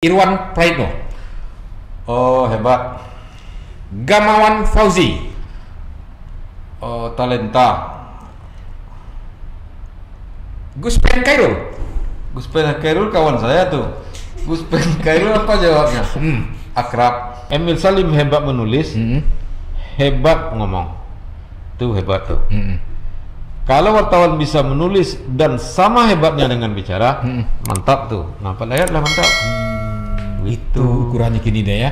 Irwan Praitno. Oh, hebat. Gamawan Fauzi. Oh, talenta. Gus Pen Khairul. Gus Pen Khairul kawan saya tuh. Gus Pen Khairul apa jawabnya? Akrab. Emil Salim hebat menulis, hebat ngomong. Tuh hebat tuh. Kalau wartawan bisa menulis dan sama hebatnya dengan bicara, mantap tuh. Ngapa lihatlah mantap. Itu ukurannya gini deh ya.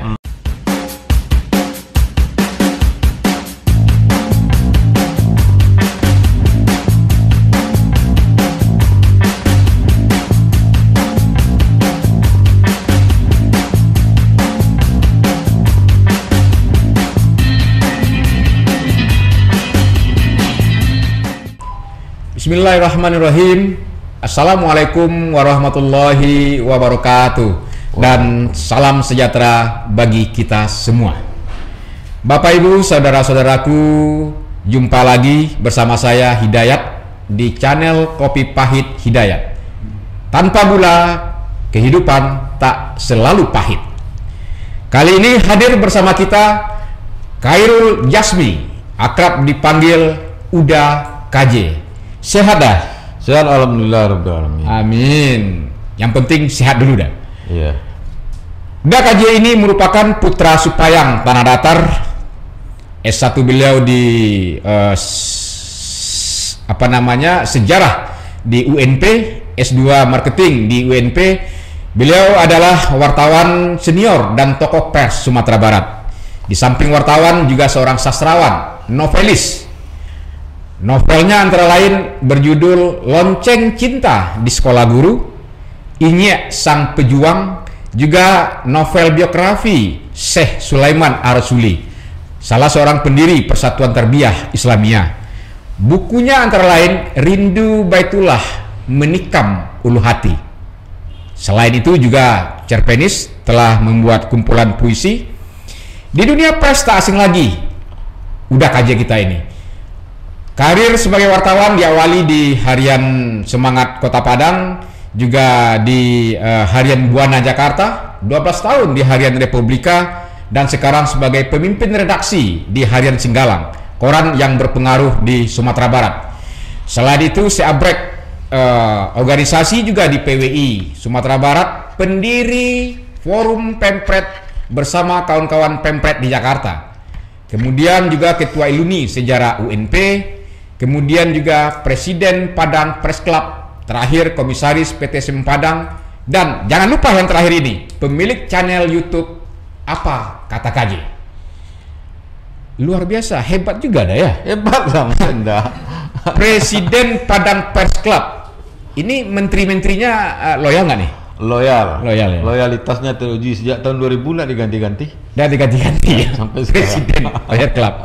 Bismillahirrahmanirrahim. Assalamualaikum warahmatullahi wabarakatuh. Dan salam sejahtera bagi kita semua. Bapak Ibu, saudara-saudaraku, jumpa lagi bersama saya Hidayat di channel Kopi Pahit Hidayat. Tanpa gula, kehidupan tak selalu pahit. Kali ini hadir bersama kita Khairul Jasmi, akrab dipanggil Uda KJ. Sehat dah? Sehat alhamdulillah rabbil alamin. Amin. Yang penting sehat dulu dah. Iya. Uda KJ ini merupakan putra Supayang Tanah Datar. S1 beliau di sejarah di UNP, S2 marketing di UNP. Beliau adalah wartawan senior dan tokoh pers Sumatera Barat. Di samping wartawan juga seorang sastrawan, novelis. Novelnya antara lain berjudul Lonceng Cinta di Sekolah Guru, Inyek Sang Pejuang, juga novel biografi Syekh Sulaiman Ar-Rasuli, salah seorang pendiri Persatuan Tarbiyah Islamiyah. Bukunya antara lain Rindu Baitullah, Menikam Ulu Hati. Selain itu juga cerpenis, telah membuat kumpulan puisi. Di dunia pers tak asing lagi Uda KJ kita ini. Karir sebagai wartawan diawali di harian Semangat Kota Padang, juga di harian Buana Jakarta, 12 tahun di harian Republika, dan sekarang sebagai pemimpin redaksi di harian Singgalang, koran yang berpengaruh di Sumatera Barat. Selain itu seabrek organisasi juga di PWI Sumatera Barat, pendiri Forum Pempret bersama kawan-kawan Pempret di Jakarta. Kemudian juga Ketua Iluni Sejarah UNP, kemudian juga Presiden Padang Press Club, terakhir Komisaris PT Semen Padang, dan jangan lupa yang terakhir ini, pemilik channel YouTube Apa Kata KJ. Luar biasa, hebat juga dah ya. Hebat lah Mas Enda. Presiden Padang Press Club. Ini menteri-menterinya loyal nggak nih? Loyal. Loyal ya. Loyalitasnya teruji sejak tahun 2000 nggak diganti-ganti. Dan diganti-ganti ya. Sampai Presiden Loyal Club.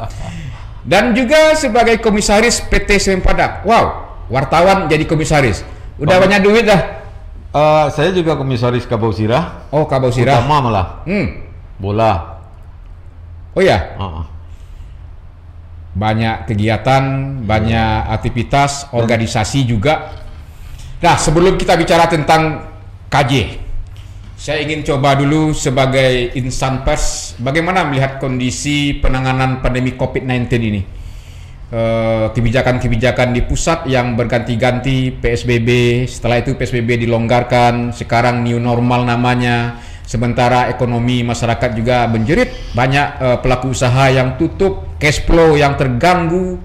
Dan juga sebagai komisaris PT Semen Padang. Wow, wartawan jadi komisaris. Udah banyak duit dah. Saya juga komisaris Kabau Sirah. Oh, Kabau Sirah. Utama malah. Bola. Oh ya. Banyak kegiatan, banyak aktivitas, organisasi juga. Nah, sebelum kita bicara tentang KJ, saya ingin coba dulu sebagai insan pers, bagaimana melihat kondisi penanganan pandemi COVID-19 ini. Kebijakan-kebijakan di pusat yang berganti-ganti, PSBB, setelah itu PSBB dilonggarkan, sekarang new normal namanya. Sementara ekonomi masyarakat juga menjerit, banyak pelaku usaha yang tutup, cash flow yang terganggu.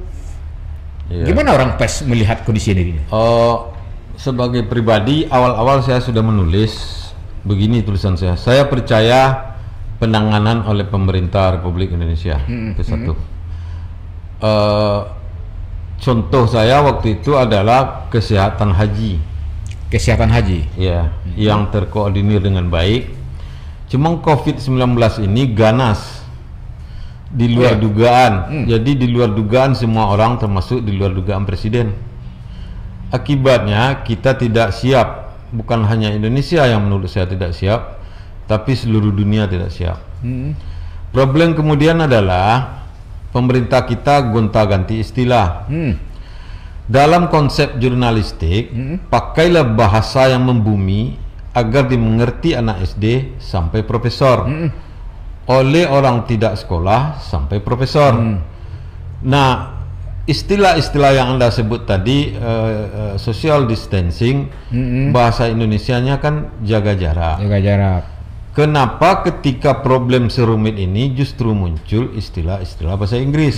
Gimana orang pers melihat kondisi ini? Sebagai pribadi, awal-awal saya sudah menulis begini tulisan saya. Saya percaya penanganan oleh pemerintah Republik Indonesia. Itu satu. Contoh saya waktu itu adalah kesehatan haji. Kesehatan haji. Ya, yang terkoordinir dengan baik. Cuma COVID-19 ini ganas, di luar dugaan. Jadi di luar dugaan semua orang, termasuk di luar dugaan presiden. Akibatnya kita tidak siap. Bukan hanya Indonesia yang menurut saya tidak siap, tapi seluruh dunia tidak siap. Problem kemudian adalah pemerintah kita gonta-ganti istilah. Dalam konsep jurnalistik, pakailah bahasa yang membumi agar dimengerti anak SD sampai profesor, oleh orang tidak sekolah sampai profesor. Nah, istilah-istilah yang Anda sebut tadi, social distancing, bahasa Indonesianya kan jaga jarak. Jaga jarak. Kenapa ketika problem serumit ini justru muncul istilah-istilah bahasa Inggris?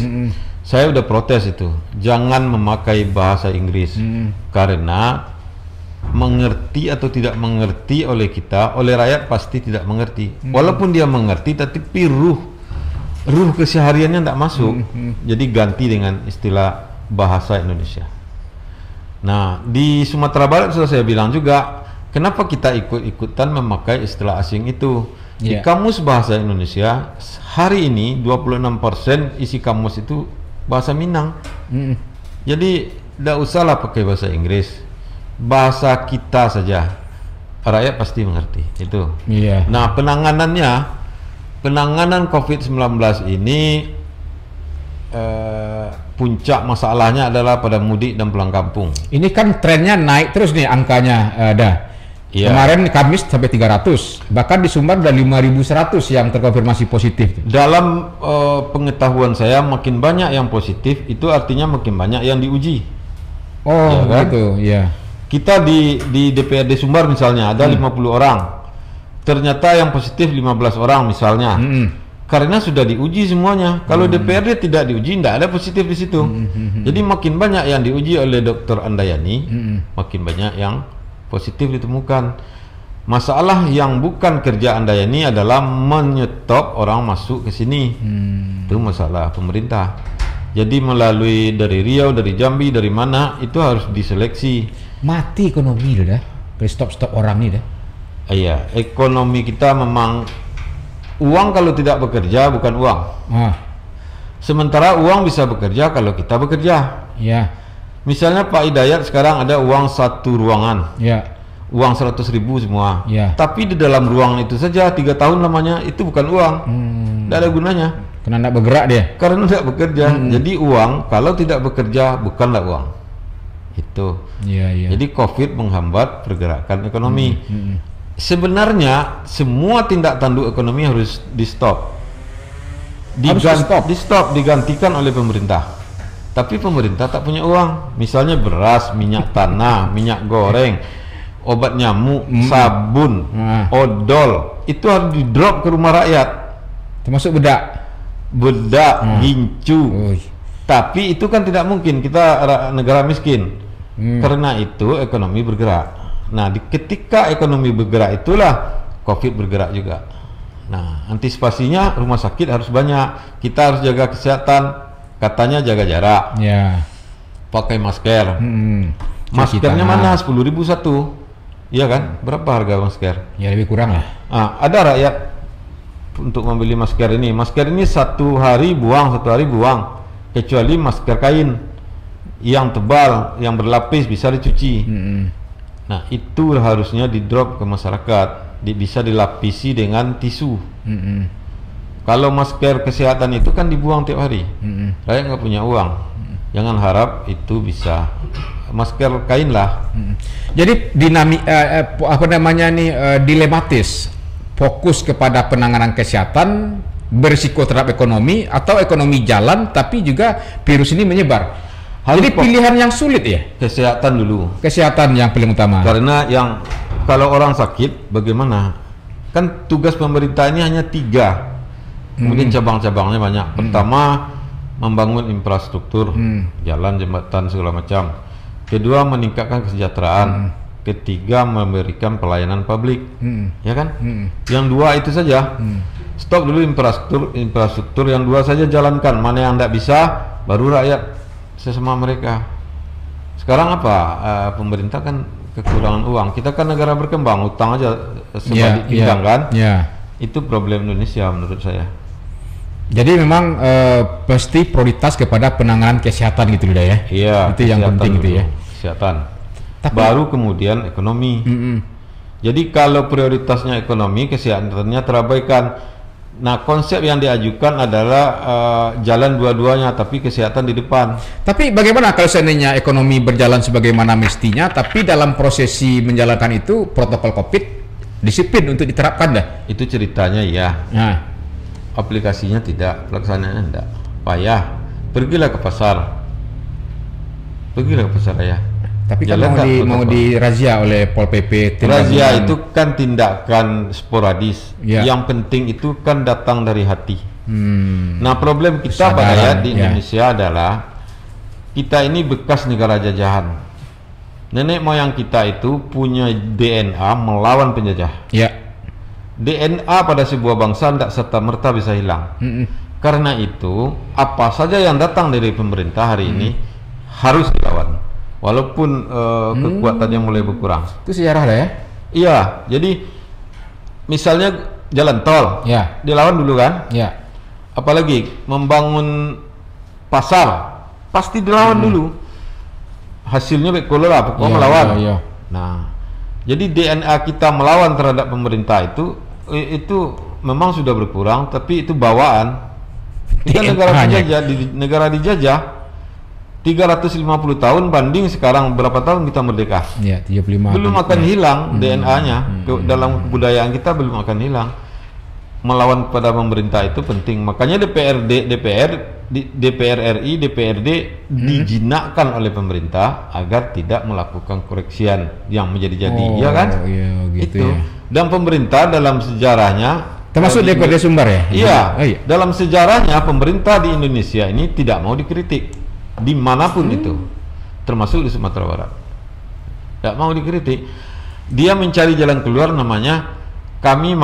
Saya udah protes itu, jangan memakai bahasa Inggris, karena mengerti atau tidak mengerti oleh kita, oleh rakyat pasti tidak mengerti. Walaupun dia mengerti, tapi ruh kesehariannya tidak masuk. Jadi ganti dengan istilah bahasa Indonesia. Nah, di Sumatera Barat sudah saya bilang juga, kenapa kita ikut-ikutan memakai istilah asing itu? Di kamus bahasa Indonesia hari ini 26% isi kamus itu bahasa Minang. Jadi tidak usahlah pakai bahasa Inggris, bahasa kita saja, rakyat pasti mengerti itu. Nah, penanganan COVID-19 ini puncak masalahnya adalah pada mudik dan pulang kampung. Ini kan trennya naik terus nih angkanya, Kemarin Kamis sampai 300, bahkan di Sumbar udah 5.100 yang terkonfirmasi positif. Dalam pengetahuan saya, makin banyak yang positif itu artinya makin banyak yang diuji. Oh, ya kan? Gitu, ya. Kita di DPRD Sumbar misalnya ada 50 orang, ternyata yang positif 15 orang misalnya, karena sudah diuji semuanya. Kalau DPRD tidak diuji, tidak ada positif di situ. Jadi makin banyak yang diuji oleh Dr. Andayani, makin banyak yang positif ditemukan. Masalah yang bukan kerja Andayani adalah menyetop orang masuk ke sini. Itu masalah pemerintah. Jadi melalui dari Riau, dari Jambi, dari mana itu harus diseleksi. Mati ekonomi dah, stop orang ini dah. Iya, ekonomi kita memang, uang kalau tidak bekerja bukan uang. Sementara uang bisa bekerja kalau kita bekerja. Misalnya Pak Hidayat sekarang ada uang satu ruangan, uang 100.000 semua, tapi di dalam ruangan itu saja 3 tahun lamanya, itu bukan uang, tidak ada gunanya. Karena tidak bergerak dia. Karena tidak bekerja. Jadi uang kalau tidak bekerja bukanlah uang. Itu. Jadi COVID menghambat pergerakan ekonomi. Sebenarnya semua tindak tanduk ekonomi harus di stop, digantikan oleh pemerintah. Tapi pemerintah tak punya uang. Misalnya beras, minyak tanah, minyak goreng, obat nyamuk, sabun, odol, itu harus di drop ke rumah rakyat. Termasuk bedak, gincu. Tapi itu kan tidak mungkin, kita negara miskin. Karena itu ekonomi bergerak. Nah, ketika ekonomi bergerak itulah COVID bergerak juga. Nah, antisipasinya rumah sakit harus banyak. Kita harus jaga kesehatan. Katanya jaga jarak. Pakai masker. Maskernya mana? 10.000 satu. Iya kan? Berapa harga masker? Ya lebih kurang lah. Ada rakyat untuk membeli masker ini. Masker ini satu hari buang. Kecuali masker kain yang tebal, yang berlapis, bisa dicuci. Nah, itu harusnya di drop ke masyarakat, bisa dilapisi dengan tisu. Kalau masker kesehatan itu kan dibuang tiap hari, rakyat nggak punya uang. Jangan harap itu bisa masker kain lah. Jadi dilematis, fokus kepada penanganan kesehatan, berisiko terhadap ekonomi, atau ekonomi jalan tapi juga virus ini menyebar. Jadi pilihan yang sulit ya. Kesehatan dulu. Kesehatan yang paling utama. Karena yang kalau orang sakit bagaimana? Kan tugas pemerintah ini hanya 3. Mungkin cabang-cabangnya banyak. Pertama, membangun infrastruktur, jalan, jembatan, segala macam. Kedua, meningkatkan kesejahteraan. Ketiga, memberikan pelayanan publik. Ya kan? Yang 2 itu saja. Stop dulu infrastruktur yang 2 saja jalankan. Mana yang tidak bisa, baru rakyat sesama mereka. Sekarang apa? Pemerintah kan kekurangan uang. Kita kan negara berkembang, utang aja sebalik pinggang kan? Itu problem Indonesia menurut saya. Jadi memang pasti prioritas kepada penanganan kesehatan gitu ya? Iya. Itu yang penting dulu, itu ya. Kesehatan. Baru kemudian ekonomi. Jadi kalau prioritasnya ekonomi, kesehatannya terabaikan. Nah, konsep yang diajukan adalah jalan dua-duanya, tapi kesehatan di depan. Tapi bagaimana kalau seandainya ekonomi berjalan sebagaimana mestinya, tapi dalam prosesi menjalankan itu protokol COVID disiplin untuk diterapkan dah. Itu ceritanya ya. Nah, Aplikasinya tidak, pelaksanaannya tidak. Payah. Pergilah ke pasar. Pergilah ke pasar ya. tapi kan Jalan tak mau protokol. dirazia oleh Pol PP. Razia itu kan tindakan sporadis. Ya. Yang penting itu kan datang dari hati. Hmm. Nah, problem kita Kesadaran, Pak Dayat di ya. Indonesia adalah kita ini bekas negara jajahan. Nenek moyang kita itu punya DNA melawan penjajah. Ya. DNA pada sebuah bangsa tidak serta-merta bisa hilang. Mm-mm. Karena itu, apa saja yang datang dari pemerintah hari ini harus dilawan. Walaupun kekuatannya mulai berkurang. Itu sejarah lah ya. Iya, jadi misalnya jalan tol, Ya. dilawan dulu kan? Ya. Apalagi membangun pasar, pasti dilawan dulu. Hasilnya baik lah, pokoknya Iya, melawan. iya, iya. Nah, jadi DNA kita melawan terhadap pemerintah itu memang sudah berkurang, tapi itu bawaan. Kita negara DNA-nya. dijajah, negara dijajah 350 tahun banding sekarang berapa tahun kita merdeka. Ya, 35. Belum akan hilang DNA-nya dalam kebudayaan kita, belum akan hilang. Melawan kepada pemerintah itu penting. Makanya DPR RI, DPRD dijinakkan oleh pemerintah agar tidak melakukan koreksian yang menjadi-jadi, Oh, ya kan? iya, gitu Itu. ya. Dan pemerintah dalam sejarahnya Termasuk DPRD Sumbar ya? Iya, Oh, iya. dalam sejarahnya pemerintah di Indonesia ini tidak mau dikritik dimanapun itu, termasuk di Sumatera Barat. Tidak mau dikritik. Dia mencari jalan keluar, namanya kami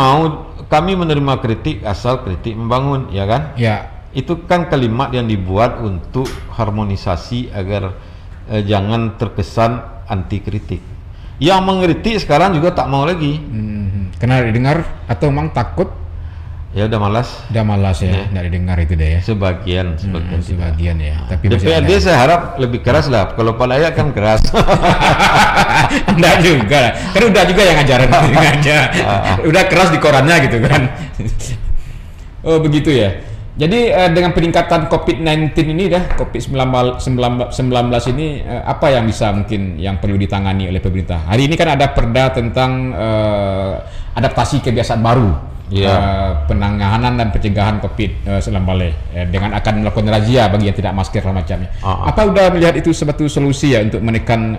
menerima kritik asal kritik membangun, ya kan? Ya. Itu kan kalimat yang dibuat untuk harmonisasi agar jangan terkesan anti kritik. Yang mengkritik sekarang juga tak mau lagi. Kena didengar atau memang takut? Ya udah malas. Udah malas ya, Ya. nggak didengar itu deh ya. Sebagian tidak. Sebagian ya. Tapi masih DPRD ada. saya harap lebih keras lah. Kalau Pak Layak kan keras. Enggak juga, kan udah juga yang ngajarin aja. Udah keras di korannya gitu kan. Oh begitu ya. Jadi dengan peningkatan COVID-19 ini dah, COVID-19 ini apa yang bisa mungkin yang perlu ditangani oleh pemerintah? Hari ini kan ada perda tentang adaptasi kebiasaan baru, penanganan dan pencegahan COVID-19 dengan akan melakukan razia bagi yang tidak masker dan macamnya. Apa udah melihat itu sebagai solusi ya untuk menekan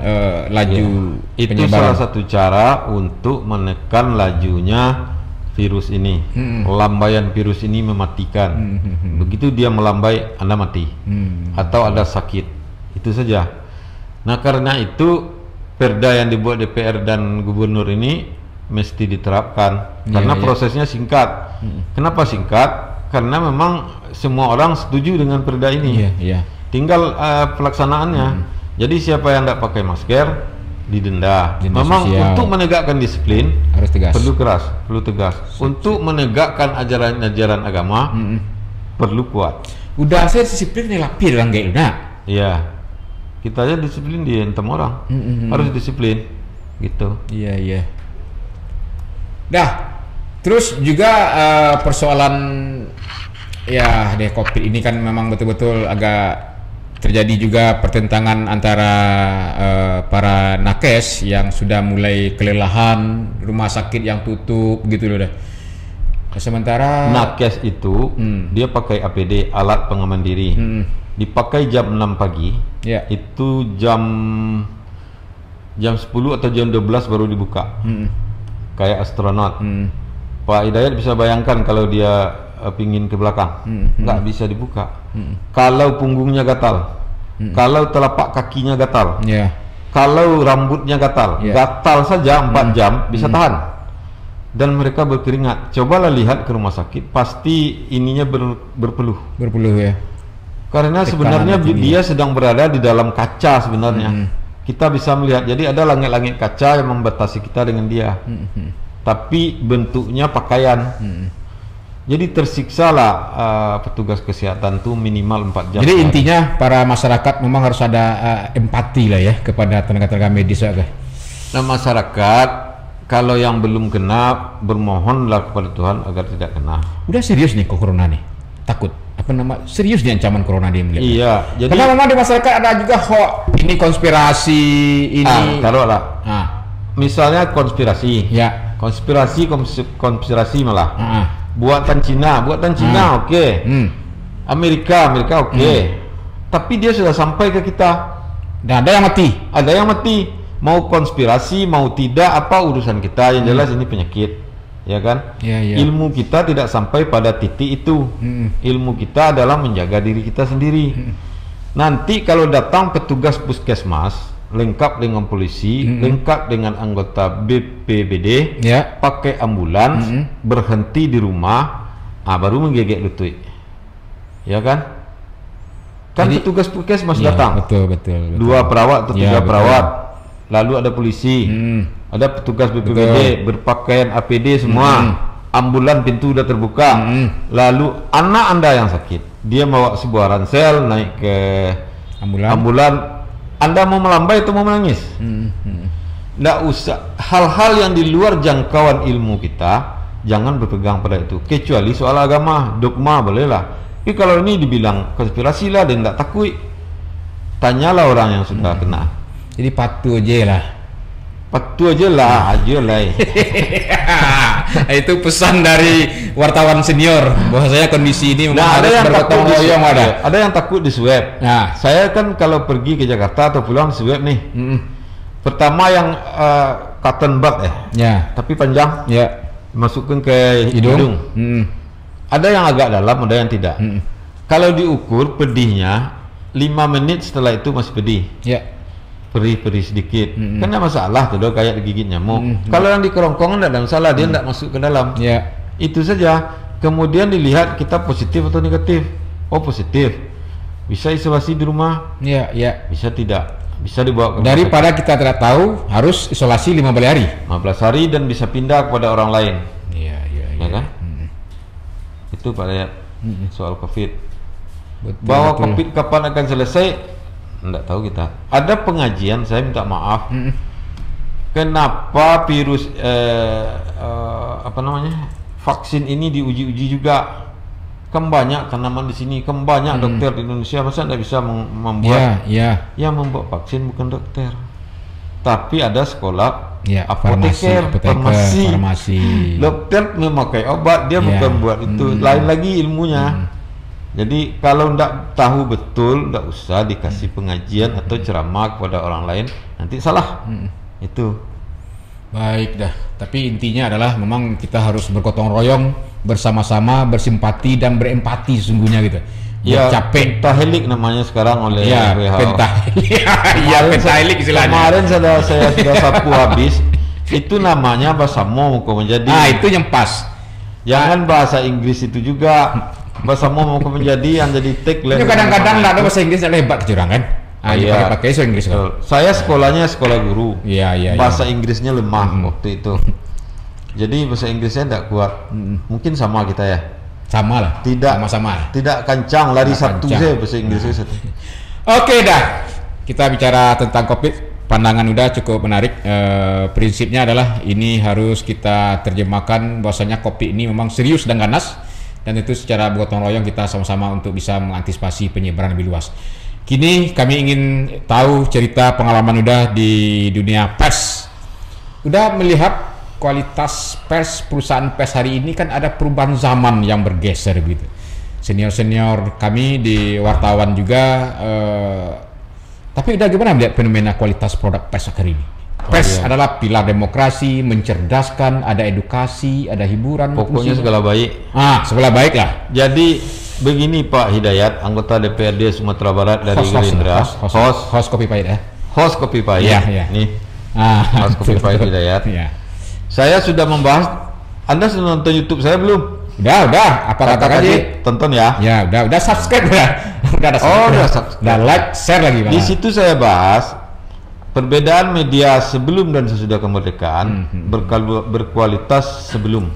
laju Itu penyebaran? salah satu cara untuk menekan lajunya virus ini. Lambaian virus ini mematikan. Begitu dia melambai, Anda mati. Atau ada sakit. Itu saja. Nah, karena itu perda yang dibuat DPR dan gubernur ini mesti diterapkan. Karena prosesnya singkat. Kenapa singkat? Karena memang semua orang setuju dengan perda ini. Tinggal pelaksanaannya. Jadi siapa yang tidak pakai masker didenda. Memang sosial. untuk menegakkan disiplin Harus tegas. perlu keras, perlu tegas. Untuk menegakkan ajaran-ajaran agama perlu kuat. Udah saya disiplin nih lapir orang kayak nah. Iya. Kita aja disiplin dientem orang. Harus disiplin gitu. Iya. Dah. Terus juga persoalan ya deh COVID ini kan memang betul-betul agak terjadi juga pertentangan antara para nakes yang sudah mulai kelelahan, rumah sakit yang tutup gitu loh dah. Sementara Nakes itu dia pakai APD, alat pengaman diri. Dipakai jam 6 pagi. Ya. Itu jam 10 atau jam 12 baru dibuka. Kayak astronot. Pak Hidayat bisa bayangkan kalau dia pingin ke belakang, nggak bisa dibuka. Kalau punggungnya gatal, kalau telapak kakinya gatal, kalau rambutnya gatal, gatal saja 4 jam bisa tahan. Dan mereka berkeringat. Cobalah lihat ke rumah sakit, pasti ininya berpeluh. berpeluh ya. Karena sebenarnya dia sedang berada di dalam kaca sebenarnya. Kita bisa melihat. Jadi ada langit-langit kaca yang membatasi kita dengan dia. Tapi bentuknya pakaian. Jadi tersiksalah petugas kesehatan tuh minimal 4 jam. Jadi intinya para masyarakat memang harus ada empati lah ya kepada tenaga-tenaga medis ya. Nah, masyarakat kalau yang belum kena bermohonlah kepada Tuhan agar tidak kena. Udah serius nih kok corona nih. Takut apa nama serius nih ancaman corona dia melihat. Iya, jadi karena memang di masyarakat ada juga ini konspirasi ini. taruhlah. Misalnya konspirasi. Ya. konspirasi malah. Buatan Cina oke. Amerika oke. Tapi dia sudah sampai ke kita. Dan ada yang mati. Mau konspirasi mau tidak apa urusan kita, yang jelas ini penyakit, ya kan? Ilmu kita tidak sampai pada titik itu. Ilmu kita adalah menjaga diri kita sendiri. Nanti kalau datang petugas puskesmas lengkap dengan polisi, lengkap dengan anggota BPBD, pakai ambulans, berhenti di rumah, baru menggigit lutut, ya kan? Jadi, petugas puskesmas datang, betul. 2 perawat atau 3 perawat, lalu ada polisi, ada petugas BPBD berpakaian APD semua, ambulan pintu udah terbuka, lalu anak Anda yang sakit, dia bawa sebuah ransel naik ke ambulan, Anda mau melambai atau mau menangis? Nggak usah, hal-hal yang di luar jangkauan ilmu kita jangan berpegang pada itu, kecuali soal agama, dogma bolehlah. Tapi kalau ini dibilang konspirasi lah dan nggak takut, tanyalah orang yang sudah kena. Jadi patuh aja lah. Itu pesan dari wartawan senior bahwasanya kondisi ini memang harus bergotong royong. Ada yang takut di swab. Saya kan kalau pergi ke Jakarta atau pulang swab nih. Pertama yang cotton bud tapi panjang, masukkan ke hidung. Ada yang agak dalam, ada yang tidak. Kalau diukur pedihnya 5 menit setelah itu masih pedih. Perih-perih sedikit, kan tidak masalah tuh, kayak digigit nyamuk. Kalau yang di kerongkongan tidak ada masalah, dia tidak masuk ke dalam. Itu saja. Kemudian dilihat kita positif atau negatif. Oh positif, bisa isolasi di rumah. Bisa tidak, bisa dibawa ke daripada kita tidak tahu, harus isolasi 15 hari dan bisa pindah kepada orang lain. Ya kan? Itu Pak Dayat soal COVID. Bahwa COVID kapan akan selesai, enggak tahu kita. Ada pengajian, saya minta maaf. Kenapa virus vaksin ini diuji-uji juga? Kan banyak tanaman di sini, kan banyak dokter di Indonesia, masa enggak bisa membuat? Yang membuat vaksin bukan dokter, tapi ada sekolah apoteker, farmasi. Dokter memakai obat, dia bukan buat itu. Lain lagi ilmunya. Jadi kalau ndak tahu betul, ndak usah dikasih pengajian atau ceramah kepada orang lain, nanti salah. Itu. Baik dah. Tapi intinya adalah memang kita harus bergotong royong, bersama-sama, bersimpati dan berempati sesungguhnya gitu. Capek. Pentahelik namanya sekarang oleh WHO. Pentahelik istilahnya. Kemarin saya sudah sapu habis. Itu namanya bahasa mau menjadi. Itu yang pas. Jangan bahasa Inggris itu juga. Bahasa mau menjadi yang jadi tagline. Kadang-kadang nggak ada bahasa Inggris yang hebat kecurangan. Pakai bahasa Inggris kan. Saya sekolahnya sekolah guru. Bahasa iya. Inggrisnya lemah waktu itu. Jadi bahasa Inggrisnya tidak kuat. Mungkin sama kita ya. Sama lah. Sama-sama. Tidak kencang, lari satu saja bahasa Inggrisnya satu. Oke dah. Kita bicara tentang COVID. Pandangan udah cukup menarik. Prinsipnya adalah ini harus kita terjemahkan bahwasanya COVID ini memang serius dan ganas, dan itu secara gotong royong kita sama-sama untuk bisa mengantisipasi penyebaran lebih luas. Kini kami ingin tahu cerita pengalaman udah di dunia pers. Udah melihat kualitas pers, perusahaan pers hari ini kan ada perubahan zaman yang bergeser gitu. Senior-senior kami di wartawan juga, tapi udah gimana melihat fenomena kualitas produk pers hari ini? Pers adalah pilar demokrasi, mencerdaskan, ada edukasi, ada hiburan. Pokoknya segala baik. Segala baik lah. Jadi begini Pak Hidayat, anggota DPRD Sumatera Barat dari Gerindra, host Kopi Pahit ya. Host Kopi Pahit. Nih. Host Kopi Pahit Hidayat. Saya sudah membahas. Anda sudah nonton YouTube saya belum? Udah. Apa kata aja? Tonton ya. Udah subscribe udah. Udah subscribe. Udah like, share lagi Bang. Di situ saya bahas perbedaan media sebelum dan sesudah kemerdekaan, berkualitas sebelum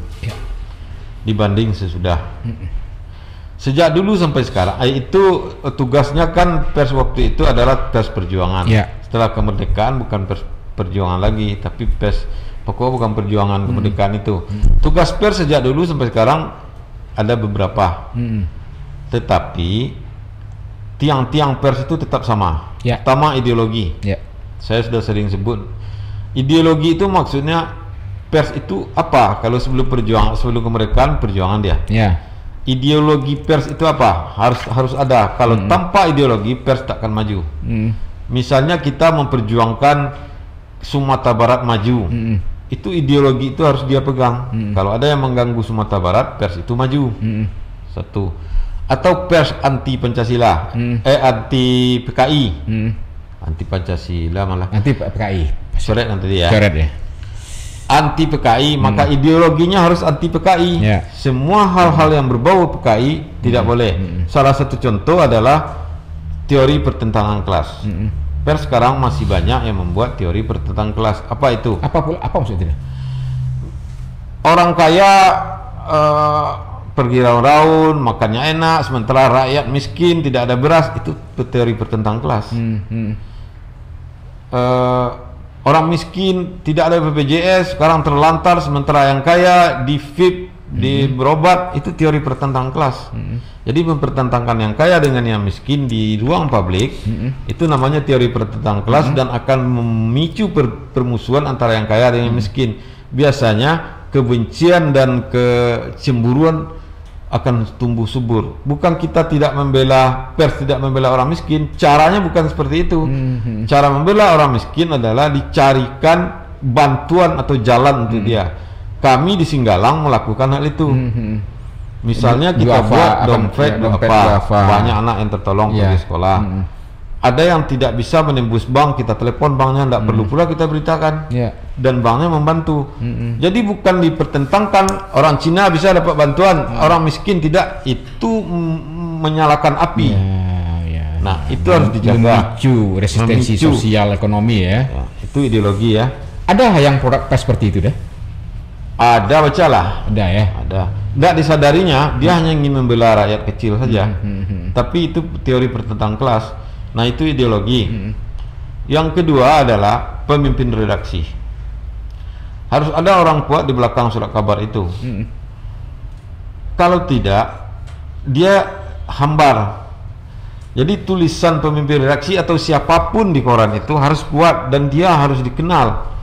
dibanding sesudah. Sejak dulu sampai sekarang, itu tugasnya kan pers waktu itu adalah pers perjuangan. Setelah kemerdekaan bukan pers perjuangan lagi, tapi pers pokok bukan perjuangan kemerdekaan itu. Tugas pers sejak dulu sampai sekarang ada beberapa. Tetapi tiang-tiang pers itu tetap sama. Pertama ideologi. Saya sudah sering sebut. Ideologi itu maksudnya pers itu apa? Kalau sebelum kemerdekaan perjuangan dia. Ya. Ideologi pers itu apa? Harus ada. Kalau tanpa ideologi pers tak akan maju. Misalnya kita memperjuangkan Sumatera Barat maju. Itu ideologi itu harus dia pegang. Kalau ada yang mengganggu Sumatera Barat, pers itu maju. Satu. Atau pers anti Pancasila, anti PKI. Anti Pancasila malah. Anti PKI. Coret nanti dia. Coret ya. Anti PKI, maka ideologinya harus anti PKI. Ya. Semua hal-hal yang berbau PKI tidak boleh. Salah satu contoh adalah teori pertentangan kelas. Pers sekarang masih banyak yang membuat teori pertentangan kelas. Apa itu? Apa maksudnya? Orang kaya pergi raun-raun, makannya enak, sementara rakyat miskin tidak ada beras. Itu teori pertentangan kelas. Orang miskin tidak ada BPJS, sekarang terlantar, sementara yang kaya di VIP, di berobat. Itu teori pertentangan kelas. Jadi mempertentangkan yang kaya dengan yang miskin di ruang publik, itu namanya teori pertentangan kelas dan akan memicu permusuhan antara yang kaya dengan yang miskin. Biasanya kebencian dan kecemburuan akan tumbuh subur. Bukan kita tidak membela pers, tidak membela orang miskin. Caranya bukan seperti itu. Cara membela orang miskin adalah dicarikan bantuan atau jalan untuk dia. Kami di Singgalang melakukan hal itu. Misalnya kita buat dompet duafa. Banyak anak yang tertolong pergi sekolah. Ada yang tidak bisa menembus bank, kita telepon banknya, tidak perlu pula kita beritakan. Dan banknya membantu. Jadi bukan dipertentangkan orang Cina bisa dapat bantuan, orang miskin tidak. Itu menyalakan api. Nah, itu harus dijaga. Memicu resistensi sosial ekonomi ya. Itu ideologi ya. Ada yang produk pers seperti itu deh? Ada, bacalah. Ada ya. Ada. Tidak disadarinya, dia hanya ingin membela rakyat kecil saja. Tapi itu teori pertentangan kelas. Nah, itu ideologi. Yang kedua adalah pemimpin redaksi. Harus ada orang kuat di belakang surat kabar itu. Kalau tidak, dia hambar. Jadi tulisan pemimpin redaksi atau siapapun di koran itu harus kuat dan dia harus dikenal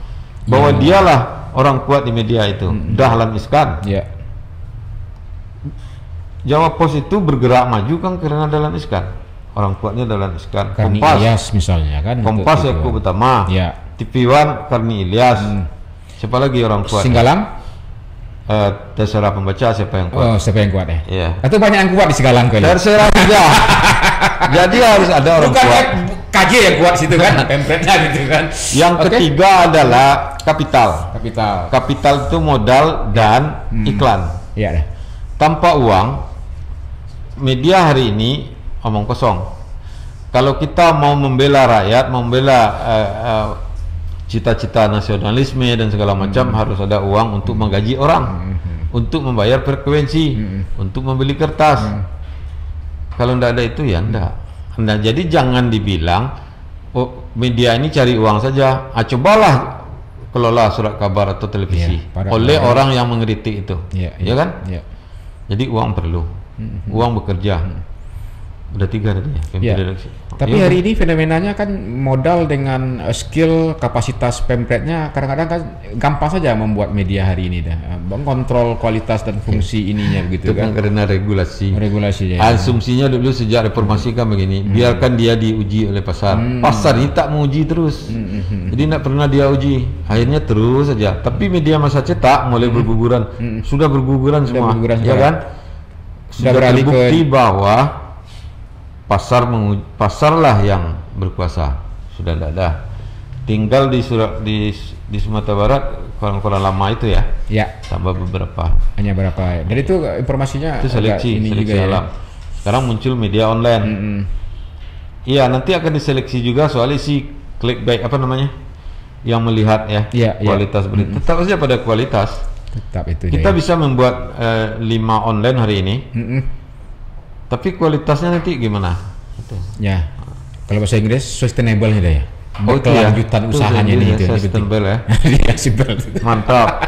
bahwa dialah orang kuat di media itu. Dahlan Iskan. Jawa Pos itu bergerak maju kan karena Dahlan Iskan. Orang kuatnya Dahlan Iskan. Karni Kompas Ilyas misalnya kan. Kompas Yaakob Utama. TV One Karni Ilyas. Siapa lagi orang kuat? Singgalang? Terserah pembaca siapa yang kuat. Oh, siapa yang kuat ya? Iya. Atau banyak yang kuat di Singgalang kali. Terserah saja. Jadi harus ada orang bukan kuat. KJ yang kuat situ kan, pempretnya gitu kan. Yang ketiga adalah kapital. Kapital itu modal dan iklan. Iya deh. Tanpa uang, media hari ini omong kosong. Kalau kita mau membela rakyat, membela cita-cita nasionalisme dan segala macam, harus ada uang untuk menggaji orang, untuk membayar frekuensi, untuk membeli kertas. Kalau tidak ada itu ya tidak. Nah, jadi jangan dibilang media ini cari uang saja. Cobalah kelola surat kabar atau televisi oleh orang yang mengkritik itu, ya kan? Jadi uang perlu, uang bekerja. Udah 3 tadi ya, redaksi. Tapi hari ini fenomenanya kan modal dengan skill kapasitas pempretnya kadang-kadang kan gampang saja membuat media hari ini dah. Mengontrol kualitas dan fungsi ininya begitu itu kan karena regulasi. Asumsinya dulu sejak reformasi kan begini, biarkan dia diuji oleh pasar. Pasar ini tak menguji terus. Jadi tidak pernah dia uji. Akhirnya terus saja. Tapi media masa cetak mulai berguguran. Sudah berguguran semua. Ya kan? Sudah terbukti bahwa pasarlah yang berkuasa. Sudah tidak ada. Tinggal di Sumatera Barat koran-koran lama itu ya. Tambah beberapa. Hanya berapa. Dan itu informasinya itu seleksi juga alam. Sekarang muncul media online. Iya, nanti akan diseleksi juga soal isi clickbait apa namanya? Yang melihat kualitas berita. Tetap saja pada kualitas. Tetap itu. Kita bisa membuat 5 online hari ini. Tapi kualitasnya nanti gimana? Ya, kalau bahasa Inggris sustainable ya. Kelanjutan usahanya ini itu. Sustainable ya. Mantap.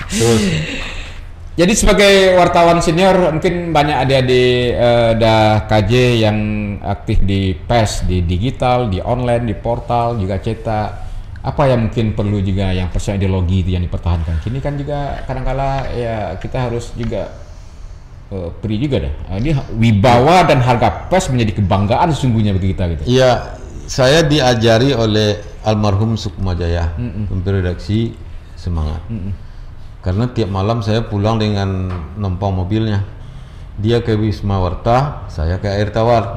Terus. Jadi sebagai wartawan senior mungkin banyak adik-adik KJ yang aktif di pers, di digital, di online, di portal, juga cetak. Apa yang mungkin perlu juga yang persoalan ideologi itu yang dipertahankan? Kini kan juga kadang-kala ya kita harus juga beri juga dah. Ini wibawa dan harga pers menjadi kebanggaan sesungguhnya bagi kita gitu. Iya, saya diajari oleh almarhum Sukma Jaya, pemimpin redaksi Semangat. Karena tiap malam saya pulang dengan numpang mobilnya. Dia ke Wisma Warta, saya ke Air Tawar.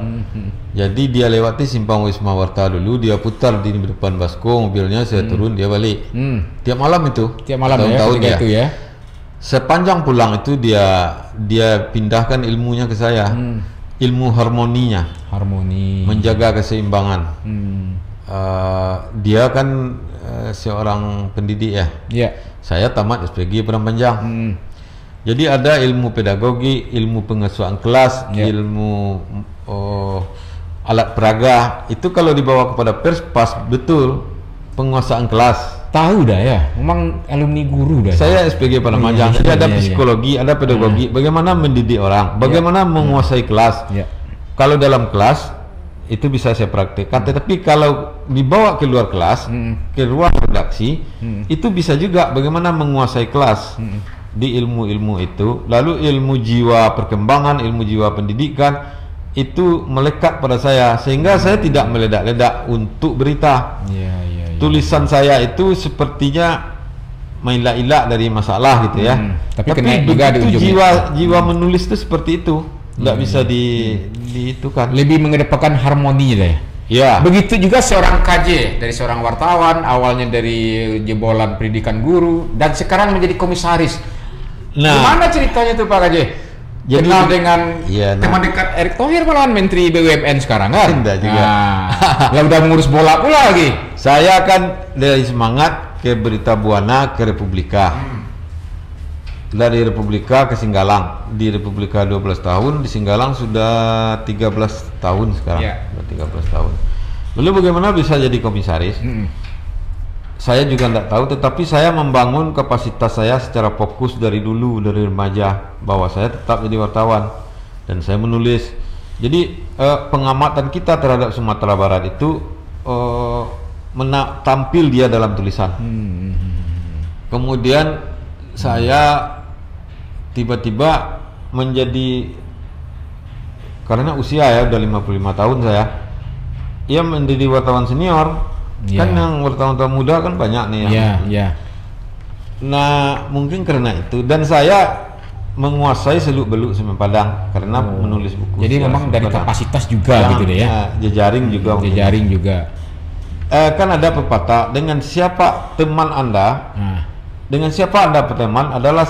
Jadi dia lewati simpang Wisma Warta dulu, dia putar di depan Basko mobilnya, saya turun, dia balik. Tiap malam itu. Tiap malam tahun-tahun ya, itu ya. Sepanjang pulang itu dia pindahkan ilmunya ke saya. Ilmu harmoninya. Harmoni. Menjaga keseimbangan. Dia kan seorang pendidik ya. Iya. Saya tamat SPG Padang Panjang. Jadi ada ilmu pedagogi, ilmu pengasuhan kelas, ilmu alat peraga. Itu kalau dibawa kepada pers pas betul penguasaan kelas. Tahu dah ya, memang alumni guru dah. Saya SPG Padang Panjang. Jadi ada psikologi, ada pedagogi, bagaimana mendidik orang, bagaimana menguasai kelas. Kalau dalam kelas itu bisa saya praktekkan, tetapi kalau dibawa ke luar kelas, ke ruang redaksi, itu bisa juga bagaimana menguasai kelas. Di ilmu-ilmu itu, lalu ilmu jiwa perkembangan, ilmu jiwa pendidikan itu melekat pada saya, sehingga saya tidak meledak-ledak untuk berita. Tulisan saya itu sepertinya main-ilak dari masalah gitu ya. Tapi juga begitu jiwa menulis itu seperti itu, tidak bisa diitukan. Lebih mengedepankan harmoninya deh. Ya. Begitu juga seorang KJ, dari seorang wartawan, awalnya dari jebolan pendidikan guru, dan sekarang menjadi komisaris. Gimana ceritanya tuh Pak KJ? Jadi kenal dengan teman dekat Erick Thohir malahan Menteri BUMN sekarang kan? Tidak juga. Lah udah mengurus bola pula lagi. Saya kan dari Semangat ke Berita Buana ke Republika. Dari Republika ke Singgalang. Di Republika 12 tahun, di Singgalang sudah 13 tahun sekarang. Sudah 13 tahun. Lalu bagaimana bisa jadi komisaris? Saya juga tidak tahu, tetapi saya membangun kapasitas saya secara fokus dari dulu, dari remaja, bahwa saya tetap jadi wartawan dan saya menulis. Jadi pengamatan kita terhadap Sumatera Barat itu tampil dia dalam tulisan. Kemudian saya tiba-tiba menjadi, karena usia ya udah 55 tahun saya, ia menjadi wartawan senior. Kan yang wartawan muda kan banyak nih yang Nah mungkin karena itu, dan saya menguasai seluk-beluk Semen Padang karena menulis buku. Jadi memang dari kapasitas juga gitu deh ya. Jejaring juga. Kan ada pepatah, dengan siapa teman Anda, dengan siapa Anda berteman adalah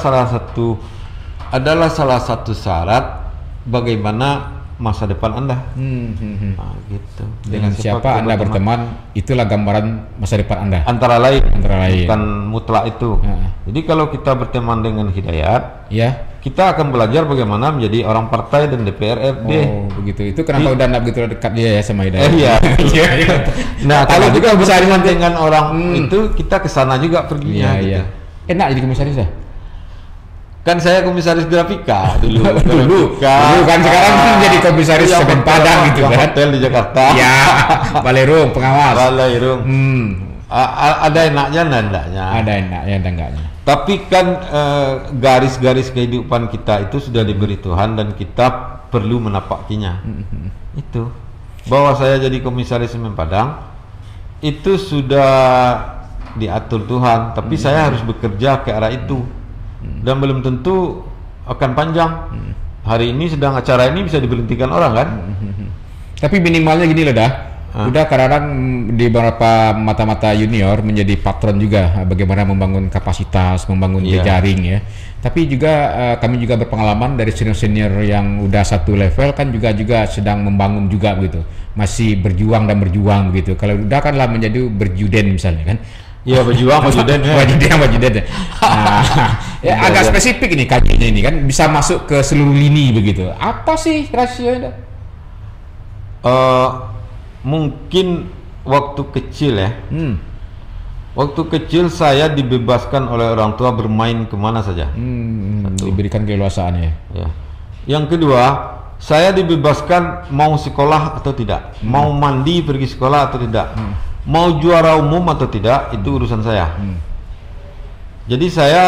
salah satu syarat bagaimana masa depan Anda. Gitu. Dengan siapa Anda berteman, itulah gambaran masa depan Anda. Antara lain. Bukan mutlak itu. Jadi kalau kita berteman dengan Hidayat, kita akan belajar bagaimana menjadi orang partai dan DPR-RD. Oh, begitu. Itu kenapa udah begitu dekat dia ya sama Hidayat? Nah, kalau juga bersaing dengan orang itu, kita ke sana juga perginya. Enak jadi komisaris ya? Kan saya komisaris grafika dulu. Kan sekarang menjadi komisaris Semen Padang gitu kan. Hotel di Jakarta. Ya, Balerung pengawas. Balerung. Ada enaknya dan enggaknya. Ada enaknya dan enggaknya. Tapi kan garis-garis kehidupan kita itu sudah diberi Tuhan dan kita perlu menapakinya. Itu. Bahwa saya jadi komisaris Semen Padang itu sudah diatur Tuhan, tapi saya harus bekerja ke arah itu. Dan belum tentu akan panjang. Hari ini sedang acara ini bisa diberhentikan orang kan. Tapi minimalnya gini loh dah. Udah kadang-kadang di beberapa mata-mata junior menjadi patron juga bagaimana membangun kapasitas, membangun jejaring ya. Tapi juga kami juga berpengalaman dari senior-senior yang udah satu level kan juga sedang membangun juga begitu. Masih berjuang begitu. Kalau udah kan lah menjadi berjuden misalnya kan. Iya, berjuang Juden. Ya agak spesifik ini kajiannya ini kan bisa masuk ke seluruh lini begitu. Apa sih rasionya? Mungkin waktu kecil ya. Waktu kecil saya dibebaskan oleh orang tua bermain kemana saja. Diberikan keleluasaan ya. Yang kedua, saya dibebaskan mau sekolah atau tidak, mau mandi pergi sekolah atau tidak. Mau juara umum atau tidak itu urusan saya. Jadi saya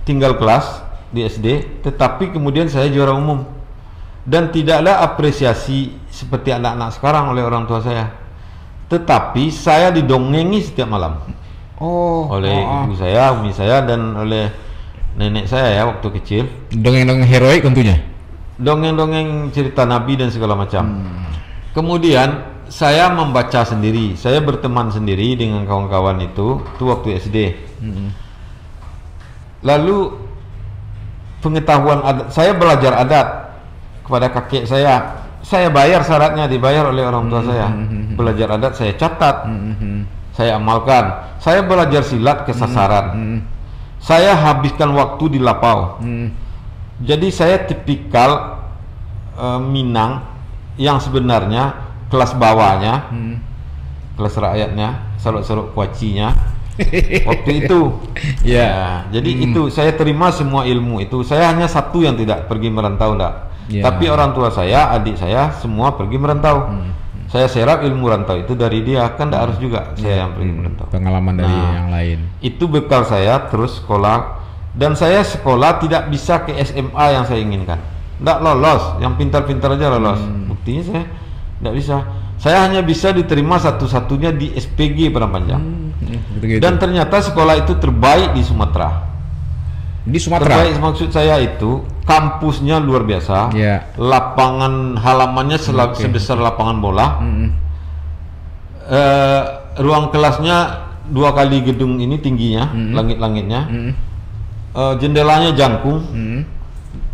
tinggal kelas di SD, tetapi kemudian saya juara umum. Dan tidak ada apresiasi seperti anak-anak sekarang oleh orang tua saya. Tetapi saya didongengi setiap malam. Oleh ibu saya, umi saya, dan oleh nenek saya ya waktu kecil. Dongeng-dongeng heroik tentunya. Dongeng-dongeng cerita Nabi dan segala macam. Kemudian saya membaca sendiri. Saya berteman sendiri dengan kawan-kawan itu waktu SD. Lalu pengetahuan adat, saya belajar adat kepada kakek saya. Saya bayar syaratnya, dibayar oleh orang tua saya. Belajar adat saya catat, saya amalkan. Saya belajar silat kesasaran. Saya habiskan waktu di lapau. Jadi saya tipikal Minang yang sebenarnya kelas bawahnya, kelas rakyatnya, seruk-seruk kuacinya. Waktu itu, jadi itu saya terima semua ilmu itu. Saya hanya satu yang tidak pergi merantau, tapi orang tua saya, adik saya semua pergi merantau. Saya serap ilmu rantau itu dari dia, kan tidak harus juga saya yang pergi merantau. Pengalaman dari yang lain. Itu bekal saya terus sekolah, dan saya sekolah tidak bisa ke SMA yang saya inginkan. Tidak lolos, yang pintar-pintar aja lolos. Buktinya saya tidak bisa. Saya hanya bisa diterima satu-satunya di SPG Padang Panjang. Dan ternyata sekolah itu terbaik di Sumatera. Di Sumatera? Terbaik maksud saya itu kampusnya luar biasa. Lapangan halamannya sebesar lapangan bola. Ruang kelasnya 2 kali gedung ini tingginya, langit-langitnya. Jendelanya jangkung,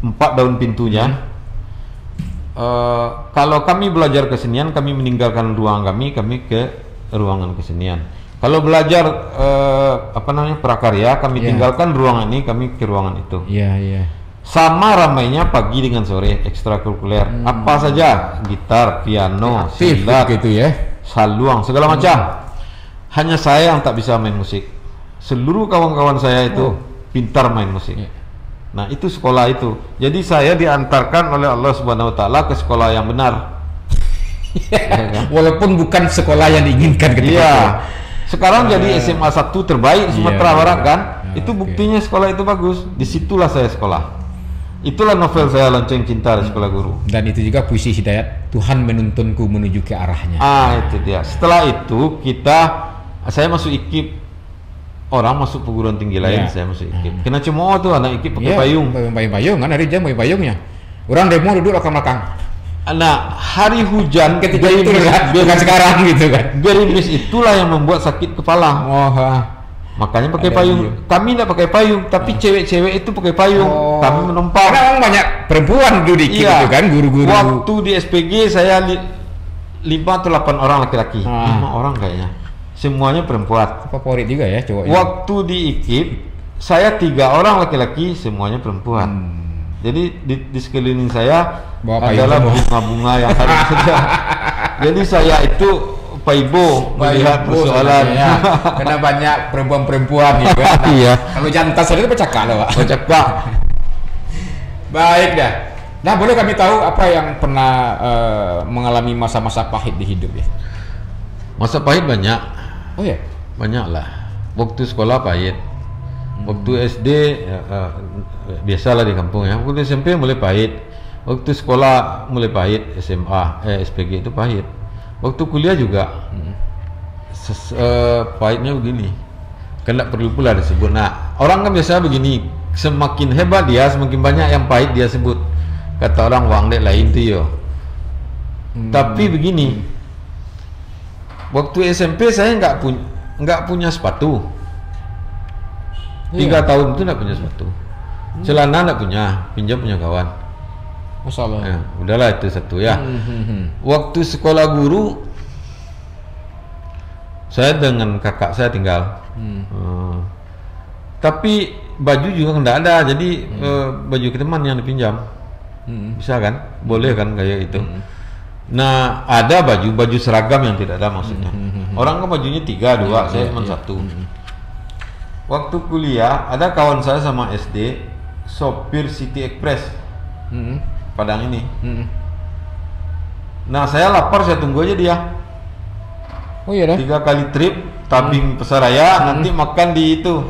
4 daun pintunya. Kalau kami belajar kesenian, kami meninggalkan ruang kami ke ruangan kesenian. Kalau belajar prakarya, kami tinggalkan ruangan ini, kami ke ruangan itu. Sama ramainya pagi dengan sore, ekstrakurikuler. Apa saja, gitar, piano, silat, gitu saluang, segala macam. Hanya saya yang tak bisa main musik. Seluruh kawan-kawan saya itu pintar main musik. Nah, itu sekolah itu. Jadi saya diantarkan oleh Allah Subhanahu wa taala ke sekolah yang benar. Walaupun bukan sekolah yang diinginkan ketika itu. Sekarang jadi SMA 1 terbaik Sumatera Barat kan? Itu buktinya sekolah itu bagus. Disitulah saya sekolah. Itulah novel saya, Lonceng Cinta di Sekolah Guru. Dan itu juga puisi hidayat, Tuhan menuntunku menuju ke arahnya. Itu dia. Setelah itu saya masuk IKIP. Orang masuk perguruan tinggi lain, saya masuk IKIP. Kena cemooh tuh anak IKIP pakai payung. Payung kan hari jam pakai payungnya. Orang demo duduk belakang-belakang. Nah, hari hujan ketika itu bukan sekarang gitu kan. Gerimis itulah yang membuat sakit kepala. Makanya pakai payung. Kami tidak pakai payung, tapi cewek-cewek itu pakai payung. Kami menumpang. Karena memang banyak perempuan duduk di IKIP itu kan, guru-guru. Waktu di SPG saya 5 atau 8 orang laki-laki. 5 orang kayaknya. Semuanya perempuan. Favorit juga ya cowoknya. Waktu di IKIP saya 3 orang laki-laki, semuanya perempuan. Jadi di sekeliling saya adalah bunga-bunga yang harus saja. Jadi saya itu paibo melihat persoalan. Karena banyak perempuan-perempuan gitu kan. Kalau jantan saja itu pecakak loh, Pak. Pecakak. Baik dah. Nah, boleh kami tahu apa yang pernah mengalami masa-masa pahit di hidup ya? Masa pahit banyak. Banyak lah. Waktu sekolah pahit. Waktu SD biasalah di kampung ya. Waktu SMP mulai pahit. Waktu sekolah mulai pahit. SMA, SPG itu pahit. Waktu kuliah juga pahitnya begini. Kan tak perlu pula disebut. Nah, orang kan biasa begini. Semakin hebat dia, semakin banyak yang pahit dia sebut. Kata orang wang dek lain tu yo. Tapi begini. Waktu SMP saya nggak punya sepatu. 3 tahun itu nggak punya sepatu. Celana nggak punya, pinjam punya kawan. Masalah. Udahlah itu satu ya. Waktu sekolah guru, saya dengan kakak saya tinggal. Tapi baju juga nggak ada, jadi baju teman yang dipinjam. Bisa kan? Boleh kan kayak itu. Nah, ada baju seragam yang tidak ada maksudnya. Orang kan bajunya 3, 2, saya cuma 1. Waktu kuliah, ada kawan saya sama SD, sopir City Express, Padang ini. Nah, saya lapar, saya tunggu aja dia. Oh iya dah. 3 kali trip tabing Pesaraya, nanti makan di itu.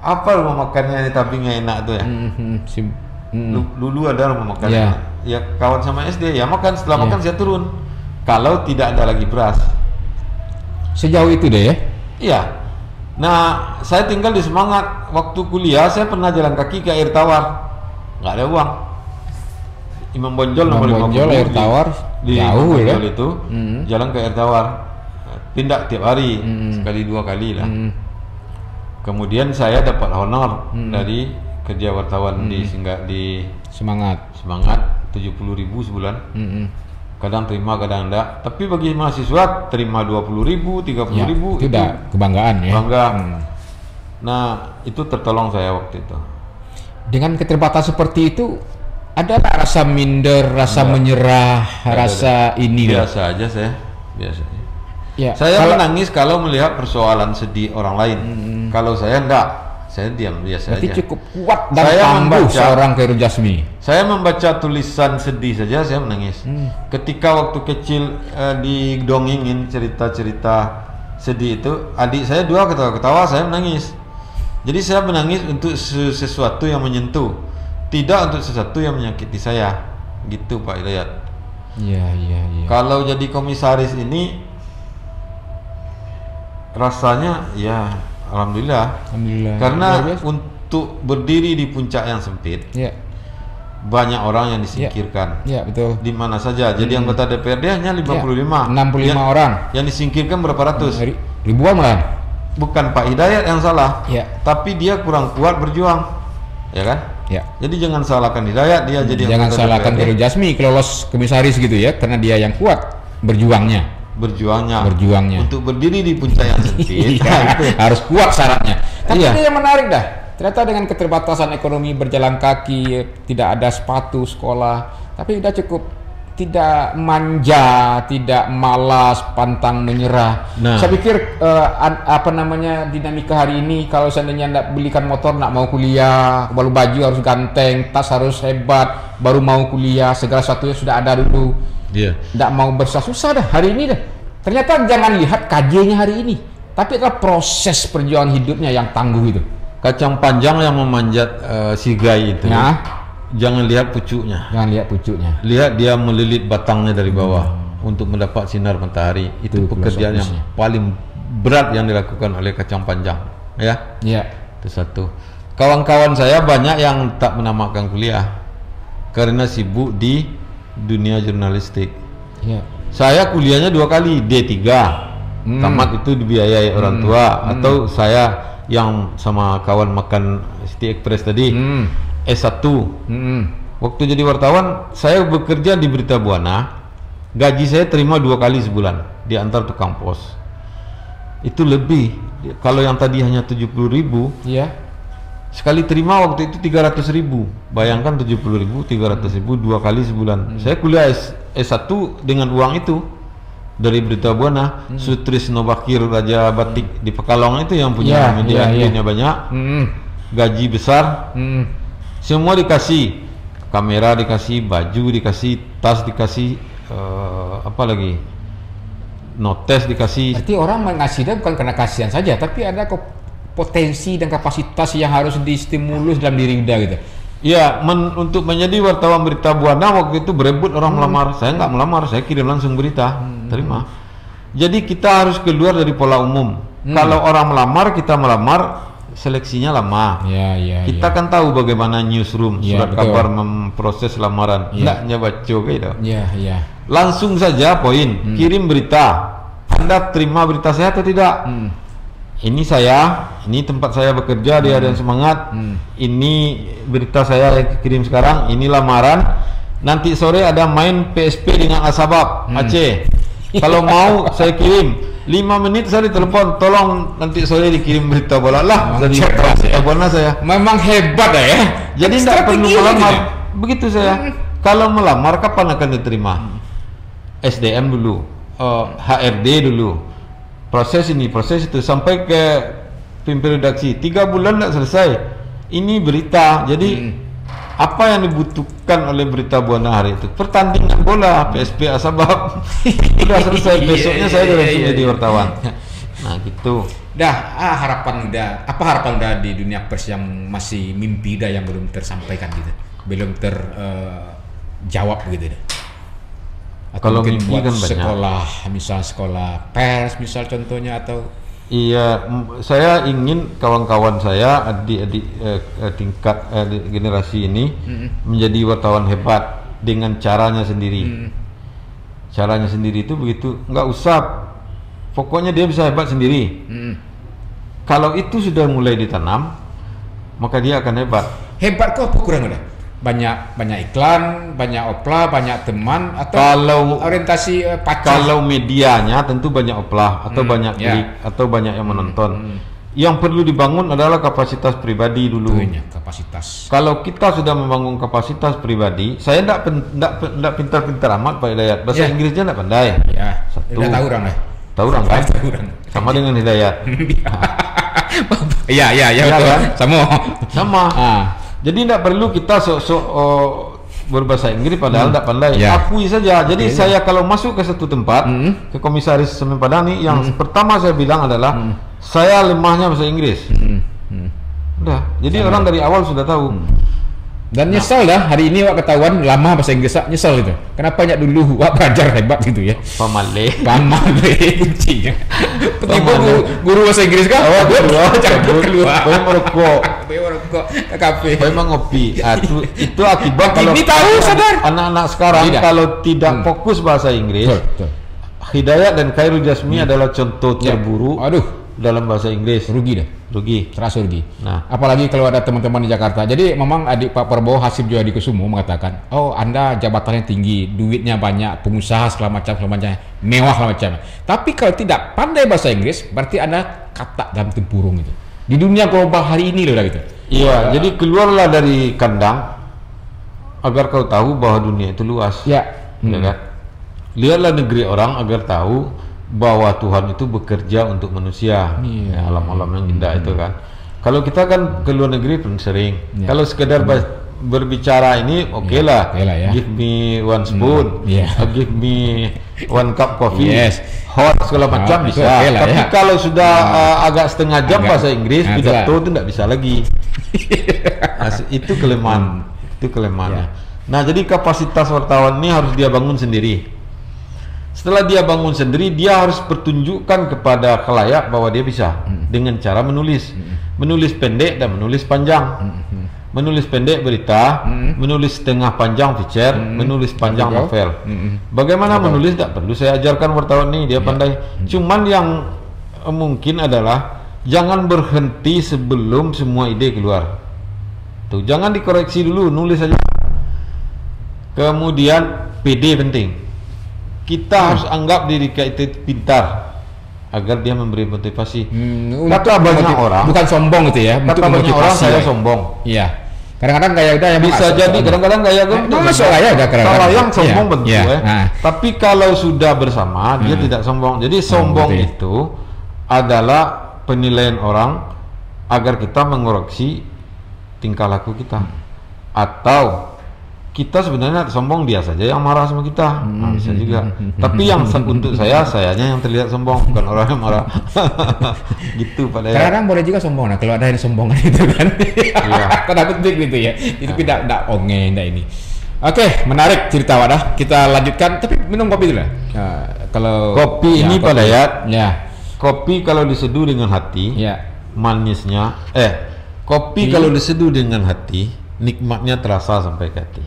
Apa rumah makannya di tabingnya enak tuh ya? Dulu ada rumah makannya. Ya kawan sama SD ya makan, setelah makan saya turun. Kalau tidak ada lagi beras. Sejauh itu deh ya? Iya. Nah, saya tinggal di Semangat. Waktu kuliah saya pernah jalan kaki ke Air Tawar. Nggak ada uang. Imam Bonjol nomor 50 Air Tawar di jauh ya. Itu jalan ke Air Tawar. Tindak tiap hari, sekali 2 kali lah. Kemudian saya dapat honor dari kerja wartawan di Semangat 70.000 sebulan. Kadang terima, kadang enggak. Tapi bagi mahasiswa terima 20.000, 30.000 itu udah kebanggaan ya. Bangga. Nah, itu tertolong saya waktu itu. Dengan keterbatasan seperti itu, ada rasa minder, rasa menyerah, rasa ini. Biasa aja saya, biasa. Ya, saya menangis kalau melihat persoalan sedih orang lain. Kalau saya enggak. Saya diam biasa berarti aja. Cukup kuat dan tangguh seorang Khairul Jasmi. Saya membaca tulisan sedih saja saya menangis. Ketika waktu kecil didongengin cerita-cerita sedih itu, adik saya 2 ketawa-ketawa, saya menangis. Jadi saya menangis untuk sesuatu yang menyentuh, tidak untuk sesuatu yang menyakiti saya. Gitu Pak Hidayat. Iya. Kalau jadi komisaris ini rasanya ya Alhamdulillah. Karena untuk berdiri di puncak yang sempit, banyak orang yang disingkirkan. Iya, betul. Di mana saja. Jadi anggota DPRD hanya 55. 65 orang. Yang disingkirkan berapa ratus? Ribuan malah. Bukan Pak Hidayat yang salah. Tapi dia kurang kuat berjuang. Ya kan? Jadi jangan salahkan Hidayat, dia jadi jangan salahkan Khairul Jasmi lolos komisaris gitu ya, karena dia yang kuat berjuangnya untuk berdiri di puncak yang sempit. Harus kuat syaratnya. Tapi itu yang menarik dah. Ternyata dengan keterbatasan ekonomi, berjalan kaki, tidak ada sepatu sekolah, tapi udah cukup, tidak manja, tidak malas, pantang menyerah. Saya pikir dinamika hari ini, kalau seandainya nggak belikan motor, nggak mau kuliah, baru baju harus ganteng, tas harus hebat, baru mau kuliah, segala sesuatunya sudah ada dulu. Nggak mau bersusah-susah dah hari ini dah. Ternyata jangan lihat KJ-nya hari ini, tapi adalah proses perjuangan hidupnya yang tangguh itu. Kacang panjang yang memanjat sigai itu. Jangan lihat pucuknya. Lihat dia melilit batangnya dari bawah untuk mendapat sinar matahari. Itu pekerjaan yang paling berat yang dilakukan oleh kacang panjang. Itu satu. Kawan-kawan saya banyak yang tak menamakan kuliah karena sibuk di dunia jurnalistik. Saya kuliahnya 2 kali, D3. Tamat itu dibiayai orang tua, atau saya yang sama kawan makan City Express tadi, S1. Waktu jadi wartawan, saya bekerja di Berita Buana. Gaji saya terima 2 kali sebulan, diantar tukang pos. Itu lebih. Kalau yang tadi hanya 70.000, sekali terima waktu itu 300.000. Bayangkan 70.000, 300.000 2 kali sebulan. Saya kuliah S1 dengan uang itu dari Berita Buana. Sutrisno Bakir, Raja Batik di Pekalongan itu yang punya media, duitnya banyak, gaji besar, semua dikasih, kamera dikasih, baju dikasih, tas dikasih, apa lagi, notes dikasih. Berarti orang mengasihinya bukan karena kasihan saja, tapi ada potensi dan kapasitas yang harus distimulus dalam diri Uda gitu. Untuk menjadi wartawan Berita Buana waktu itu berebut orang melamar. Saya nggak melamar, saya kirim langsung berita, terima. Jadi kita harus keluar dari pola umum. Kalau orang melamar, kita melamar, seleksinya lama. Kita kan tahu bagaimana newsroom, surat kabar memproses lamaran. Nggak nyabaco gitu. Langsung saja poin, kirim berita. Anda terima berita saya atau tidak? Ini saya, ini tempat saya bekerja di Harian Semangat, ini berita saya kirim sekarang, ini lamaran, nanti sore ada main PSP dengan Asabab Aceh. Kalau mau saya kirim 5 menit, saya ditelepon, tolong nanti sore dikirim berita bola lah dari berita bola saya. Memang hebat ya. Jadi tidak perlu melamar. Begitu saya. Kalau melamar kapan akan diterima? SDM dulu, HRD dulu. Proses ini, proses itu, sampai ke pimpin redaksi. 3 bulan tidak selesai. Ini berita. Jadi Apa yang dibutuhkan oleh Berita Buana hari itu? Pertandingan bola, PSP Asbab. Sudah selesai, besoknya saya udah langsung jadi wartawan. Nah gitu. Harapan apa harapan udah di dunia pers yang masih mimpi yang belum tersampaikan gitu, belum terjawab gitu deh. Kalau mimpi buat kan banyak. Sekolah pers misal contohnya, atau iya, saya ingin kawan-kawan saya adik-adik tingkat generasi ini menjadi wartawan hebat dengan caranya sendiri. Caranya sendiri itu begitu, nggak usah, pokoknya dia bisa hebat sendiri. Kalau itu sudah mulai ditanam, maka dia akan hebat. Hebat kok apa kurang udah? Banyak iklan, banyak opla, banyak teman, atau Kalau orientasi pacar? Kalau medianya tentu banyak oplah atau banyak klik atau banyak yang menonton. Yang perlu dibangun adalah kapasitas pribadi dulu. Kapasitas. Kalau kita sudah membangun kapasitas pribadi, saya tidak pintar-pintar amat Pak Hidayat. Bahasa Inggrisnya tidak pandai. Ya, Satu. udah tahu orang lah. Tahu orang kan? Tahu orang. Sama dengan Hidayat. Iya, betul. Kan? Sama. Jadi tidak perlu kita sok-sok berbahasa Inggris padahal tidak pandai. Akui saja. Jadi saya kalau masuk ke satu tempat, ke Komisaris Semen Padang ini, yang pertama saya bilang adalah saya lemahnya bahasa Inggris. Udah. Jadi orang dari awal sudah tahu. Dan nyesel dah hari ini wak ketahuan lama bahasa Inggris, nyesel gitu. Kenapa nyak dulu wak belajar hebat gitu ya? Pamale kuncinya. Tiba guru bahasa Inggris kan? Keluar. Merokok ke kafe. Memang ngopi. Itu akibat kalau ini tahu sadar. Anak-anak sekarang kalau tidak fokus bahasa Inggris. Hidayat dan Khairul Jasmi adalah contoh terburuk dalam bahasa Inggris. Rugi. Terasa rugi. Nah, apalagi kalau ada teman-teman di Jakarta. Jadi memang adik Pak Prabowo Hasib Johadi Kusumo mengatakan, oh Anda jabatannya tinggi, duitnya banyak, pengusaha segala macam, mewah segala macam. Tapi kalau tidak pandai bahasa Inggris, berarti Anda katak dalam tempurung itu. Di dunia global hari ini loh gitu. Iya, jadi keluarlah dari kandang agar kau tahu bahwa dunia itu luas. Ya kan? Lihatlah negeri orang agar tahu bahwa Tuhan itu bekerja untuk manusia. Alam-alam yang indah itu kan. Kalau kita kan ke luar negeri pun sering. Kalau sekedar berbicara ini lah. Give me one spoon, give me one cup coffee, hot segala macam bisa. Tapi kalau sudah agak setengah jam bahasa Inggris, pidato itu tidak bisa lagi. Itu kelemahan. Itu kelemahannya. Nah, jadi kapasitas wartawan ini harus dia bangun sendiri. Setelah dia bangun sendiri, dia harus pertunjukkan kepada khalayak bahwa dia bisa dengan cara menulis. Menulis pendek dan menulis panjang. Menulis pendek berita, menulis setengah panjang feature, menulis panjang novel. Bagaimana menulis tidak perlu saya ajarkan wartawan ini, dia pandai. Cuman yang mungkin adalah jangan berhenti sebelum semua ide keluar. Tuh, jangan dikoreksi dulu, nulis saja. Kemudian PD penting. Kita harus anggap diri kita pintar agar dia memberi motivasi. Kata banyak orang, bukan sombong gitu ya. Kata banyak orang saya sombong. Iya. Kadang-kadang gaya udah yang bisa jadi, kadang-kadang gaya masuk gaya udah kalau yang sombong bentuk Tapi kalau sudah bersama dia tidak sombong. Jadi sombong itu adalah penilaian orang agar kita mengoreksi tingkah laku kita. Atau kita sebenarnya sombong, dia saja yang marah sama kita. Bisa juga. Tapi yang untuk sayanya yang terlihat sombong, bukan orang yang marah. Gitu Pak Dayat. Kadang-kadang boleh juga sombong. Nah, kalau ada yang sombongan itu kan. Tanda petik gitu ya. Itu tidak onge, tidak ini. Oke, menarik cerita Wadah. Kita lanjutkan. Tapi minum kopi dulu lah. Kalau kopi ini Pak Dayat. Kopi kalau diseduh dengan hati, manisnya. Kopi kalau diseduh dengan hati, nikmatnya terasa sampai ke hati.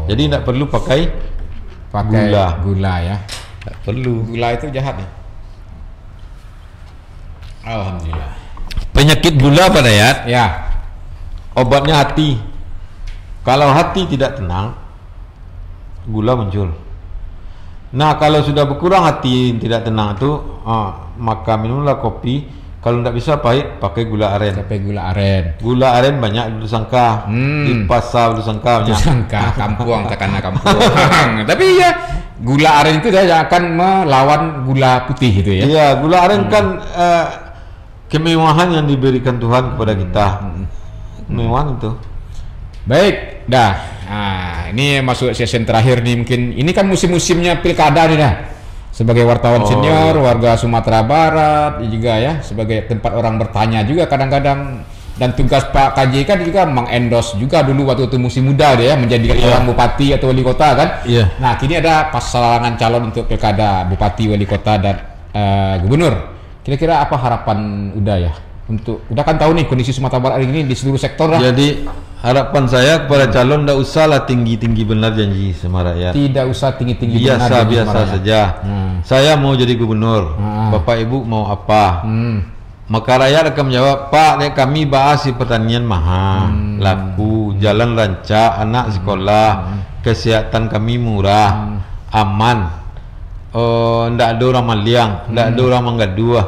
Jadi tidak perlu pakai gula ya. Tidak perlu. Gula itu jahat ya. Alhamdulillah. Penyakit gula Pak Dayat, obatnya hati. Kalau hati tidak tenang, gula muncul. Nah, kalau sudah berkurang hati tidak tenang itu, maka minumlah kopi. Kalau tidak bisa pahit, pakai gula aren. Gula aren banyak di Lusangka. Di pasar Lusangka banyak. Lusangka, kampung, takana kampung. Tapi ya, gula aren itu dia akan melawan gula putih itu ya. Iya, gula aren kan kemewahan yang diberikan Tuhan kepada kita. Kemewahan itu. Baik, dah. Nah, ini masuk sesi terakhir nih mungkin. Ini kan musim-musimnya pilkada nih dah. Sebagai wartawan senior, warga Sumatera Barat juga ya, sebagai tempat orang bertanya juga kadang-kadang. Dan tugas Pak KJ kan juga mengendorse juga dulu waktu itu musim muda dia ya, menjadikan orang bupati atau wali kota kan. Nah, kini ada pasangan calon untuk pilkada bupati, wali kota dan gubernur. Kira-kira apa harapan Uda ya? Udah kan tahu nih kondisi Sumatera Barat ini di seluruh sektor lah. Jadi harapan saya kepada calon tidak usahlah tinggi-tinggi benar janji sama rakyat. Tidak usah tinggi-tinggi benar. Biasa-biasa saja. Saya mau jadi gubernur. Bapak Ibu mau apa? Maka rakyat akan menjawab, Pak, kami bahas si pertanian mahal, laku, jalan rancak, anak sekolah, kesehatan kami murah, aman, tidak ada orang maliang, tidak ada orang menggaduh,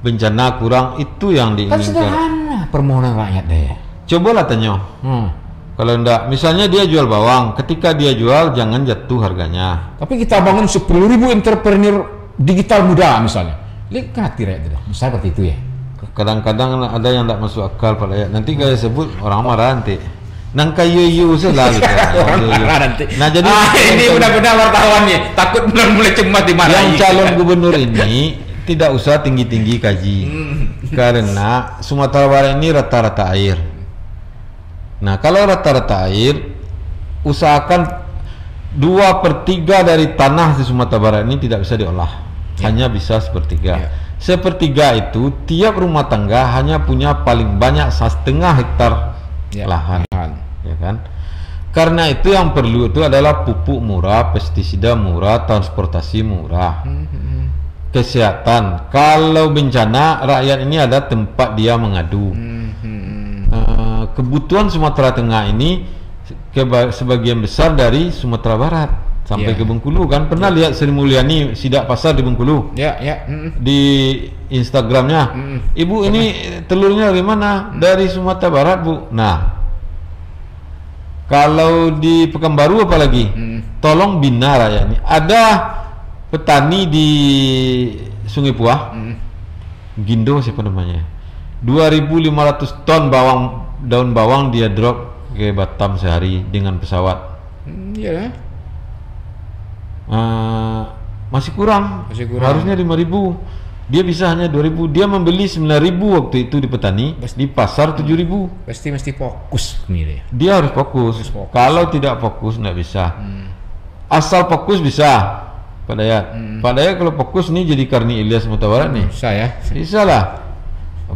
bencana kurang, itu yang diinginkan. Kan sederhana permohonan rakyat deh. Cobalah tanya. Kalau enggak, misalnya dia jual bawang, ketika dia jual jangan jatuh harganya. Tapi kita bangun 10.000 entrepreneur digital muda misalnya. Lihat rakyat itu, misalnya seperti itu ya. Kadang-kadang ada yang tidak masuk akal Pak rakyat. Nanti kalau sebut orang marah nanti. Nang kayu selalu gitu. Nah jadi ini benar-benar wartawan nih. Takut benar mulai cemas dimarahi. Yang calon gubernur ini tidak usah tinggi-tinggi kaji. Karena Sumatera Barat ini rata-rata air. Nah kalau rata-rata air, usahakan 2/3 dari tanah di Sumatera Barat ini tidak bisa diolah. Hanya bisa sepertiga. Sepertiga itu tiap rumah tangga hanya punya paling banyak 1,5 hektar lahan, ya kan? Karena itu yang perlu itu adalah pupuk murah, pestisida murah, transportasi murah, kesehatan. Kalau bencana, rakyat ini ada tempat dia mengadu. Kebutuhan Sumatera Tengah ini sebagian besar dari Sumatera Barat. Sampai ke Bengkulu kan pernah lihat Sri Mulyani sidak pasar di Bengkulu di Instagramnya. Ibu ini telurnya dari mana? Dari Sumatera Barat Bu. Nah kalau di Pekanbaru apalagi tolong bina rakyat ini. Ada petani di Sungai Puah Gindo siapa namanya 2.500 ton daun bawang dia drop ke Batam sehari dengan pesawat. Masih kurang. Harusnya 5.000. Dia bisa hanya 2.000. Dia membeli 9.000 waktu itu di petani, di pasar 7.000. Mesti fokus nih. Dia harus fokus. Kalau tidak fokus nggak bisa. Asal fokus bisa. Pak Dayat kalau fokus nih jadi Karni Ilyas Sumatera Barat nih. Bisa lah.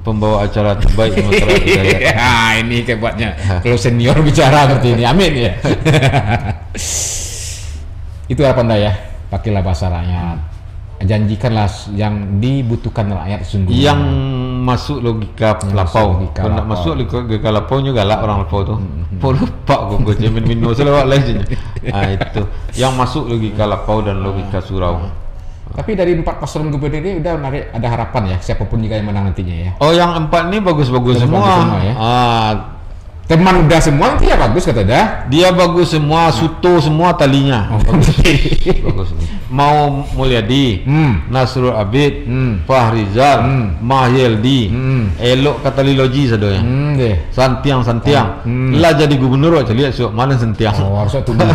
Pembawa acara terbaik Sumatera Barat. Ini kebatnya. Kalau senior bicara seperti ini, amin ya. Itu harapan saya, pakailah bahasa rakyat, janjikanlah yang dibutuhkan rakyat sungguh. Yang masuk logika lapau. Kalau nak masuk logika lapau juga galak orang lapau tu. Lupa gue jamin minum selawat lain. Itu yang masuk logika lapau dan logika surau. Tapi dari 4 paslon gubernur ini udah ada harapan ya, siapapun juga yang menang nantinya ya. Oh yang 4 ini bagus-bagus semua. Teman udah semua itu ya bagus kata dah. Dia bagus semua, Suto semua talinya. Bagus. Mau Mulyadi, Nasrul Abid, Fahrizal, Mahyeldi, elok kata liloji sadonya. Santiang. Lah jadi gubernur aja lihat mana Santiang. Harusnya tunggu.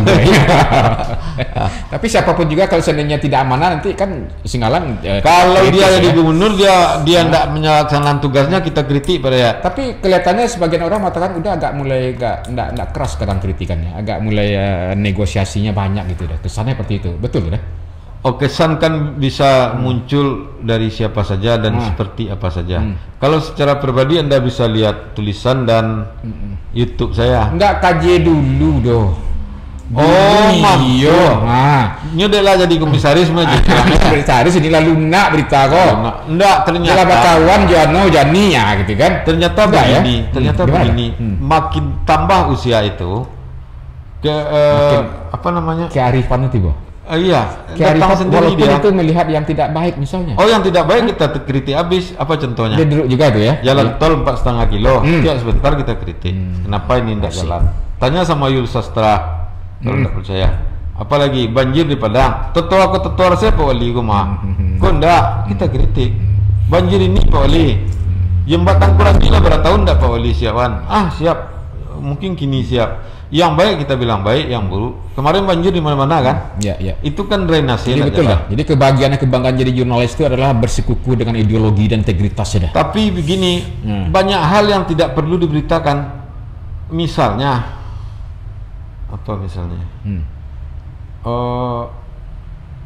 Tapi siapapun juga kalau seandainya tidak amanah nanti kan Singgalang. Kalau dia jadi gubernur dia tidak menyelaksanakan tugasnya kita kritik pada ya. Tapi kelihatannya sebagian orang mengatakan udah agak mulai enggak keras kadang kritikannya, agak mulai negosiasinya banyak gitu deh. Kesannya seperti itu. Betul deh. Kesan kan bisa muncul dari siapa saja dan seperti apa saja. Kalau secara pribadi Anda bisa lihat tulisan dan YouTube saya. Enggak kaji dulu doh. Iya. Nyodeklah jadi komisaris mah. Komisaris ini lalu nak berita kok. Enggak, ternyata kawan Jani ya gitu kan. Ternyata begini. Makin tambah usia itu apa namanya? Kearifan itu, Bo. Iya, datang sendiri dia. Itu melihat yang tidak baik misalnya. Yang tidak baik kita kritik habis. Apa contohnya? Dia duduk juga tuh ya. Jalan tol 4,5 kilo. Tiap sebentar kita kritik. Kenapa ini tidak jalan? Tanya sama Yul Sastra. Kalau tidak percaya. Apalagi banjir di Padang. Trotoar saya Pak Wali mah. Kok enggak? Kita kritik. Banjir ini Pak Wali. Jembatan kurang gila berapa tahun enggak Pak Wali siapan? Siap. mungkin kini siap. Yang baik kita bilang baik, yang buruk. Kemarin banjir di mana-mana kan? Ya, ya. Itu kan drainase. Jadi betul lah. Jadi kebahagiaan kebanggaan jadi jurnalis itu adalah bersikuku dengan ideologi dan integritasnya dah. Tapi begini, banyak hal yang tidak perlu diberitakan. Misalnya, apa misalnya?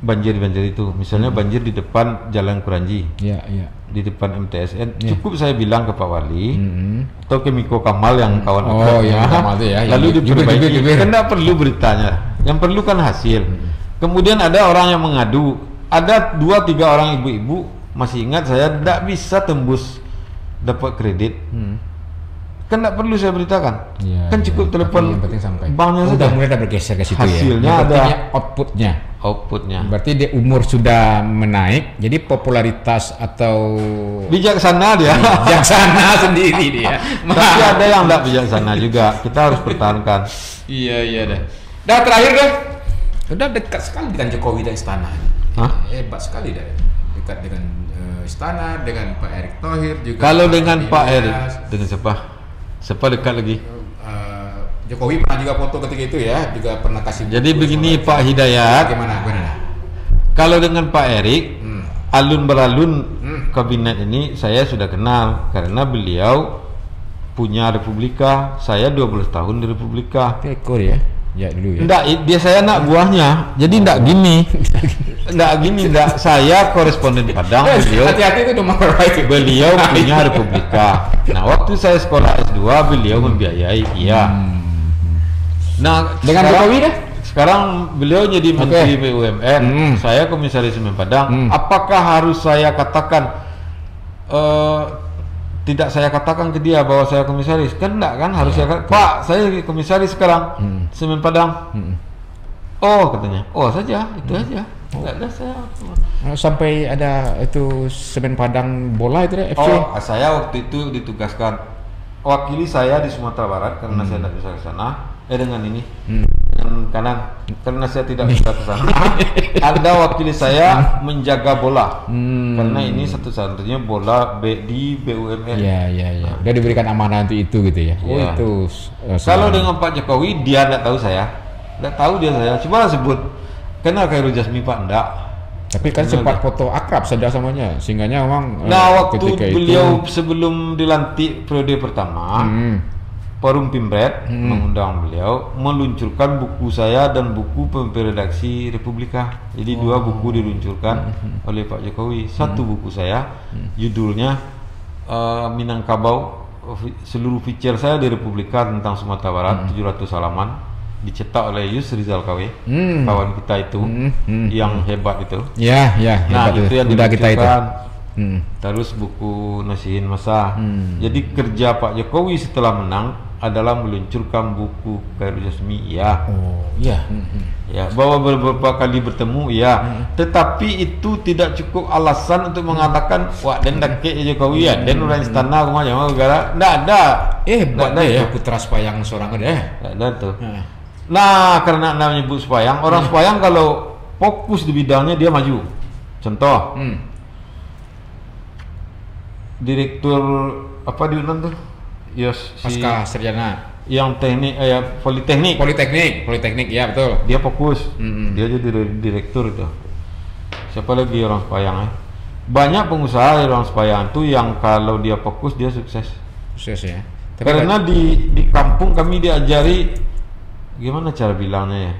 Banjir itu. Misalnya banjir di depan Jalan Kuranji. Ya, ya. Di depan MTSN, cukup saya bilang ke Pak Wali atau ke Miko Kamal yang kawan Kamal itu ya, lalu diperbaiki. jubir. Kan tidak perlu beritanya, yang perlu kan hasil. Kemudian ada orang yang mengadu, ada 2-3 orang ibu-ibu, masih ingat saya tidak bisa tembus dapat kredit. Kan tidak perlu saya beritakan, Ya, kan cukup telepon yang penting sampai. banknya saja. Mulai bergeser ke situ Hasilnya ya. ada. Outputnya. Berarti dia umur sudah menaik, jadi popularitas atau bijaksana dia. Bijaksana sendiri dia. Tapi ada yang tidak bijaksana juga. Kita harus pertahankan. Iya dah. Dah terakhir dah. Sudah dekat sekali dengan Jokowi dan istana. Hebat sekali dah. Dekat dengan istana, dengan Pak Erick Thohir juga. Kalau dengan Pak Erick, dengan siapa? Siapa dekat lagi? Jokowi pernah juga foto ketika itu ya, juga pernah kasih. Jadi begini Pak Hidayat, bagaimana? Kalau dengan Pak Erick, alun beralun kabinet ini saya sudah kenal karena beliau punya Republika, saya 12 tahun di Republika. Ekor ya? Ya dulu ya. Enggak, dia saya anak buahnya. Jadi enggak gini. Saya koresponden Padang, beliau. Hati-hati itu nomor baik. Beliau punya Republika. Nah, waktu saya sekolah S2 beliau membiayai, iya. Nah, dengan Jokowi dah? Sekarang beliau jadi Menteri BUMN, saya Komisaris Semen Padang. Apakah harus saya katakan tidak saya katakan ke dia bahwa saya komisaris? Kan enggak kan, harus saya katakan, Pak, saya komisaris sekarang Semen Padang. Oh, katanya. Oh, saja, itu aja. Enggak ada saya. Sampai ada itu Semen Padang bola itu deh, FC. Oh, saya waktu itu ditugaskan wakili saya di Sumatera Barat karena saya tidak bisa ke sana. Dengan ini, dengan kanan, karena saya tidak bisa ke sana. Ada wakili saya menjaga bola, karena ini satu-satunya bola di BUMN. Ya. Dia diberikan amanah untuk itu gitu ya. Oh Ya. itu. Kalau dengan Pak Jokowi, dia tidak tahu saya, tidak tahu dia saya. Coba sebut, kenal Khairul Jasmi Pak? Enggak. Tapi kan sempat foto akrab saja samanya, sehingganya memang. Nah, waktu beliau sebelum dilantik periode pertama. Forum Pimpret mengundang beliau meluncurkan buku saya dan buku pemimpin redaksi Republika. Jadi 2 buku diluncurkan oleh Pak Jokowi. Satu buku saya judulnya Minangkabau, seluruh feature saya di Republika tentang Sumatera Barat, 700 halaman, dicetak oleh Yus Rizal KW, kawan kita itu yang hebat itu. Ya, nah hebat itu yang udah kita itu. Terus buku Nasihin Masa. Jadi kerja Pak Jokowi setelah menang adalah meluncurkan buku Khairul Jasmi, ya. Oh, iya. Ya, bahwa beberapa kali bertemu, ya. Tetapi itu tidak cukup alasan untuk mengatakan, wah, dan dake Jokowi ya, dan orang istana rumahnya mau negara. Enggak ada. Buat dia ya putra Sepayang seorang ada. Enggak ada tuh. Nah, karena namanya menyebut Sepayang, orang Sepayang kalau fokus di bidangnya dia maju. Contoh, direktur apa di Unan tuh? Yes, Pasca Sarjana. Yang teknik, Politeknik, ya betul. Dia fokus, dia jadi direktur itu. Siapa lagi orang Sepayang ya? Banyak pengusaha orang Sepayang tuh yang kalau dia fokus dia sukses. Sukses ya. Tapi karena di kampung kami diajari gimana cara bilangnya ya.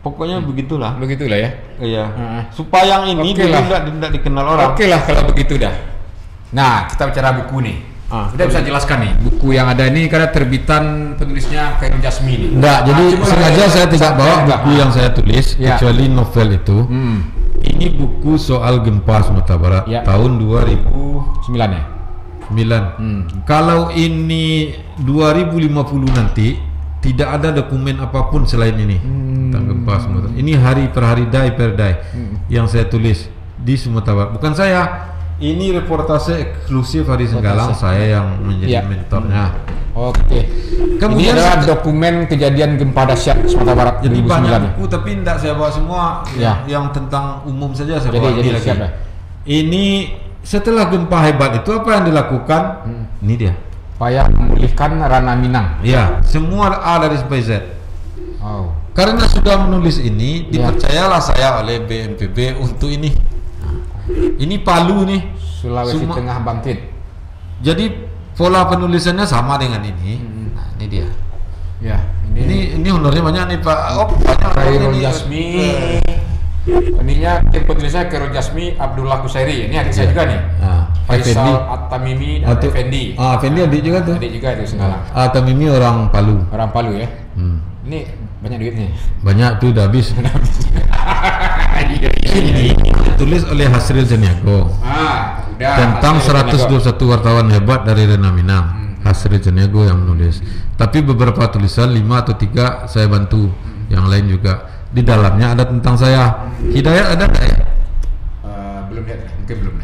Pokoknya begitulah. Begitulah ya. Iya. Supayang ini tidak dikenal orang. Oke lah kalau begitu dah. Nah, kita bicara buku nih. Kita bisa jelaskan nih buku yang ada ini karena terbitan penulisnya Khairul Jasmi nih. Enggak, jadi sengaja saya tidak bawa buku yang saya tulis kecuali novel itu. Ini buku soal gempa Sumatera Barat tahun 2009 ya. 9. Kalau ini 2050 nanti tidak ada dokumen apapun selain ini tentang gempa Sumatera. Ini hari per hari, day per day yang saya tulis di Sumatera Barat. Bukan saya. Ini reportase eksklusif Hari Senggalang, saya yang menjadi mentornya. Oke. Kemudian ini adalah dokumen kejadian gempa dahsyat Sumatera Barat. Jadi banyak buku, tapi tidak saya bawa semua. Yang tentang umum saja saya bawa. Jadi siapa? Ini setelah gempa hebat itu apa yang dilakukan? Ini dia. Upaya memulihkan Rana Minang. Ya, semua A dari sampai Z. Oh. Karena sudah menulis ini, Ya. dipercayalah saya oleh BNPB untuk ini. Ini Palu nih, Sulawesi Tengah bangkit. Jadi pola penulisannya sama dengan ini. Nah, ini dia. Ya, Ini honornya banyak nih Pak. Oh, banyak. Khairul ini. Jasmi. Ininya tim penulisnya Khairul Jasmi Abdullah Kusairi. Ini adik saya juga nih. Faisal Effendi. At-Tamimi dan Effendi. Effendi adik juga tuh. Adik juga itu Senggalang. Tamimi orang Palu. Orang Palu ya. Ini banyak duitnya. Banyak tuh udah habis. Ini ditulis oleh Hasril Janiago Udah. tentang 121 wartawan hebat dari Rana Minang. Hasril Janiago yang menulis. Tapi beberapa tulisan 5 atau 3 saya bantu. Yang lain juga. Di dalamnya ada tentang saya. Hidayat ada nggak ya? Belum lihat, mungkin belum.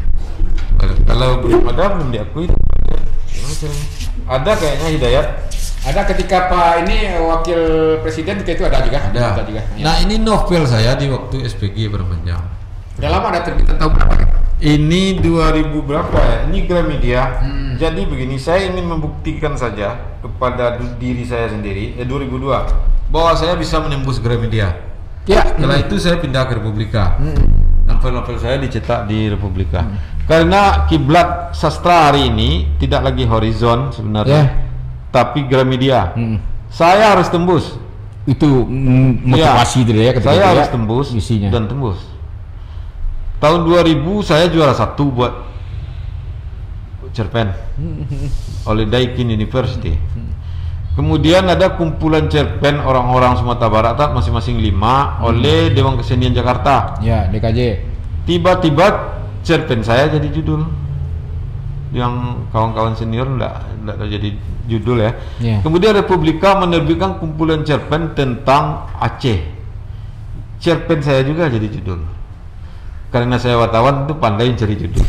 Kalau belum ada belum diakui. Ada kayaknya Hidayat. Ada ketika Pak ini wakil presiden ketika itu ada juga. Ada. juga. Ya. Nah ini novel saya di waktu SPG berpanjang. Udah lama ada terbitan tahun berapa? Ini 2000 berapa ya? Ini Gramedia. Jadi begini, saya ingin membuktikan saja kepada diri saya sendiri 2002 bahwa saya bisa menembus Gramedia. Ya. Setelah itu saya pindah ke Republika. Novel-novel saya dicetak di Republika. Karena kiblat sastra hari ini tidak lagi Horizon sebenarnya, tapi Gramedia. Saya harus tembus. Itu motivasi itu ya ketika Saya itu harus ya, tembus isinya. dan tembus. Tahun 2000 saya juara 1 buat cerpen oleh Daikin University. Kemudian ada kumpulan cerpen orang-orang Sumatera Barat masing-masing 5 oleh Dewan Kesenian Jakarta. Ya, DKJ. Tiba-tiba cerpen saya jadi judul. Yang kawan-kawan senior enggak jadi judul ya. Ya. Kemudian Republika menerbitkan kumpulan cerpen tentang Aceh. Cerpen saya juga jadi judul. Karena saya wartawan itu pandai cari judul.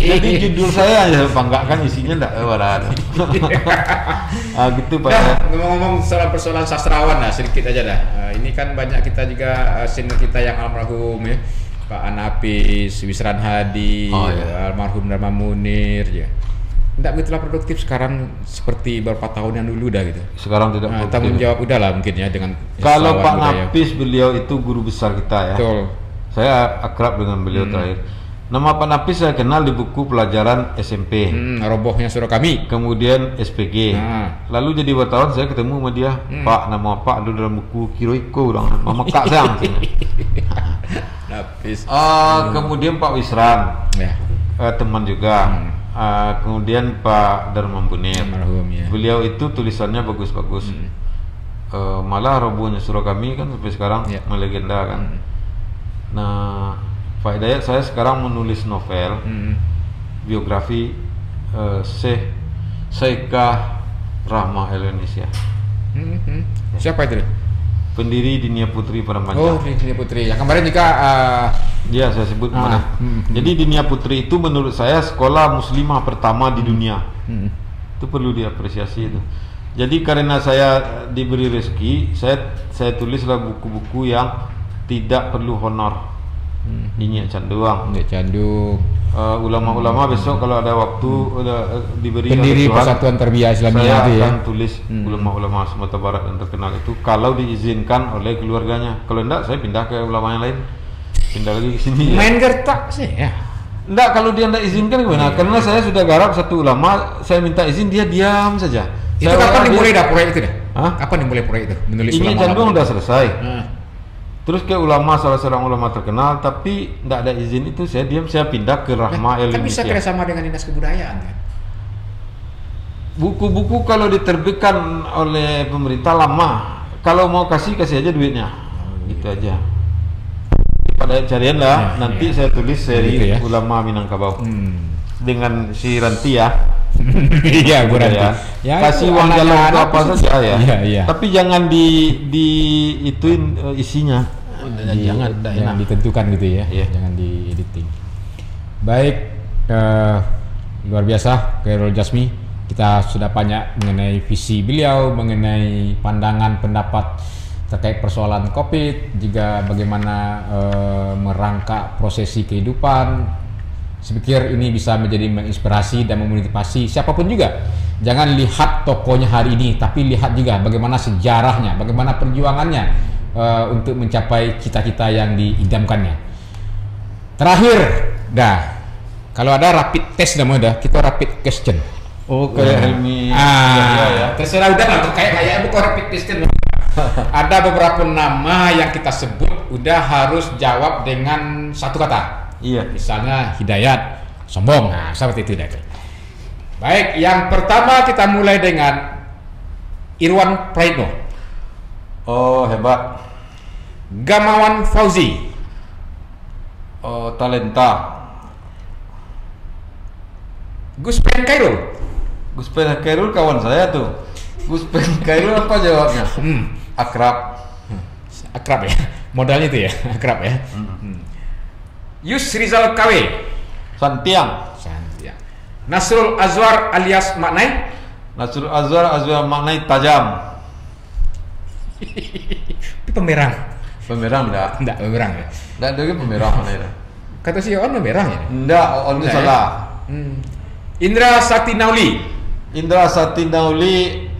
Jadi judul saya ya banggakan, isinya enggak ada. Gitu Pak. Nah, ngomong-ngomong soal persoalan sastrawan lah sedikit aja dah. Ini kan banyak kita juga senior kita yang almarhum ya. Pak Anapis, Wisran Hadi, almarhum Dharma Munir ya. Tidak begitulah produktif sekarang seperti beberapa tahun yang dulu dah gitu. Sekarang tidak produktif. Tanggung jawab udah lah mungkin ya dengan kalau Pak budaya. Napis, beliau itu guru besar kita ya. Betul. Saya akrab dengan beliau terakhir. Nama Pak Napis saya kenal di buku pelajaran SMP. Robohnya surah kami. Kemudian SPG. Lalu jadi wartawan saya ketemu sama dia. Pak, nama Pak dulu dalam buku Kiroiko orang. Mama Kak sayang. Napis. Kemudian Pak Wisran. Ya. Teman juga. Kemudian Pak Dharma Munir. Almarhum ya. Beliau itu tulisannya bagus-bagus. Malah robohnya surah kami kan sampai sekarang melegenda kan. Nah, Pak Hidayat, saya sekarang menulis novel biografi Syekhah Rahma Indonesia. Siapa itu? Pendiri Dinia Putri Parampanjang. Oh, Dinia Putri. Yang kemarin juga ya saya sebut mana. Jadi Dinia Putri itu menurut saya sekolah muslimah pertama di dunia. Itu perlu diapresiasi itu. Jadi karena saya diberi rezeki, saya tulislah buku-buku yang tidak perlu honor. Ini canduang. Candu. Ulama-ulama besok kalau ada waktu diberi pendiri Tuhan, Persatuan Terbiah Islamiyah saya itu ya. akan tulis ulama-ulama Sumatera Barat yang terkenal itu kalau diizinkan oleh keluarganya. Kalau enggak saya pindah ke ulama yang lain. Pindah lagi ke sini. Main gertak sih ya. Enggak, kalau dia enggak izinkan gimana? Karena saya sudah garap satu ulama, saya minta izin dia diam saja. Itu kapan dimulai dah proyek itu dah? Kapan dimulai proyek itu? Menulis ini ulama-ulama canduang itu? udah selesai. Terus ke ulama, salah seorang ulama terkenal, tapi tidak ada izin itu, saya diam, saya pindah ke Rahma Kan Indonesia. bisa kerjasama dengan Dinas Kebudayaan kan? Buku-buku kalau diterbitkan oleh pemerintah lama, kalau mau kasih aja duitnya, gitu aja. Pada carian lah, nanti saya tulis seri gitu ya? ulama Minangkabau dengan si Ranti ya. Iya, Bu Ranti. Ya, kasih uang jalan itu apa saja ya. Iya. Tapi jangan di ituin isinya. Jangan ditentukan gitu ya. Jangan di editing. Baik, luar biasa Khairul Jasmi. Kita sudah banyak mengenai visi beliau, mengenai pandangan pendapat terkait persoalan COVID, juga bagaimana merangkak prosesi kehidupan Saya pikir ini bisa menjadi menginspirasi dan memotivasi siapapun juga. Jangan lihat tokonya hari ini, tapi lihat juga bagaimana sejarahnya, bagaimana perjuangannya untuk mencapai cita-cita yang diidamkannya. Terakhir, kalau ada rapid test namanya, kita rapid question. Oh, kayak Helmi. Terserah udah lah, kayak bukan rapid question. Ada beberapa nama yang kita sebut udah harus jawab dengan satu kata. Iya. Misalnya Hidayat, sombong. Nah, seperti itu dah. Baik, yang pertama kita mulai dengan Irwan Praitno. Oh, hebat. Gamawan Fauzi. Oh, talenta. Gus Pen Khairul. Gus Pen Khairul kawan saya tuh. Gus Pen Khairul apa jawabnya? Akrab. Akrab ya. Modalnya itu ya, akrab ya. Yus Rizal KW. Santiang. Nasrul Azwar alias Maknai. Nasrul Azwar maknai tajam. Itu pemerang. Pemerang enggak? Enggak, pemerang ya. Enggak ada lagi pemerang mana itu? Kata si On pemerang ya? Enggak, On itu salah. Indra Sakti Nauli. Indra Sakti Nauli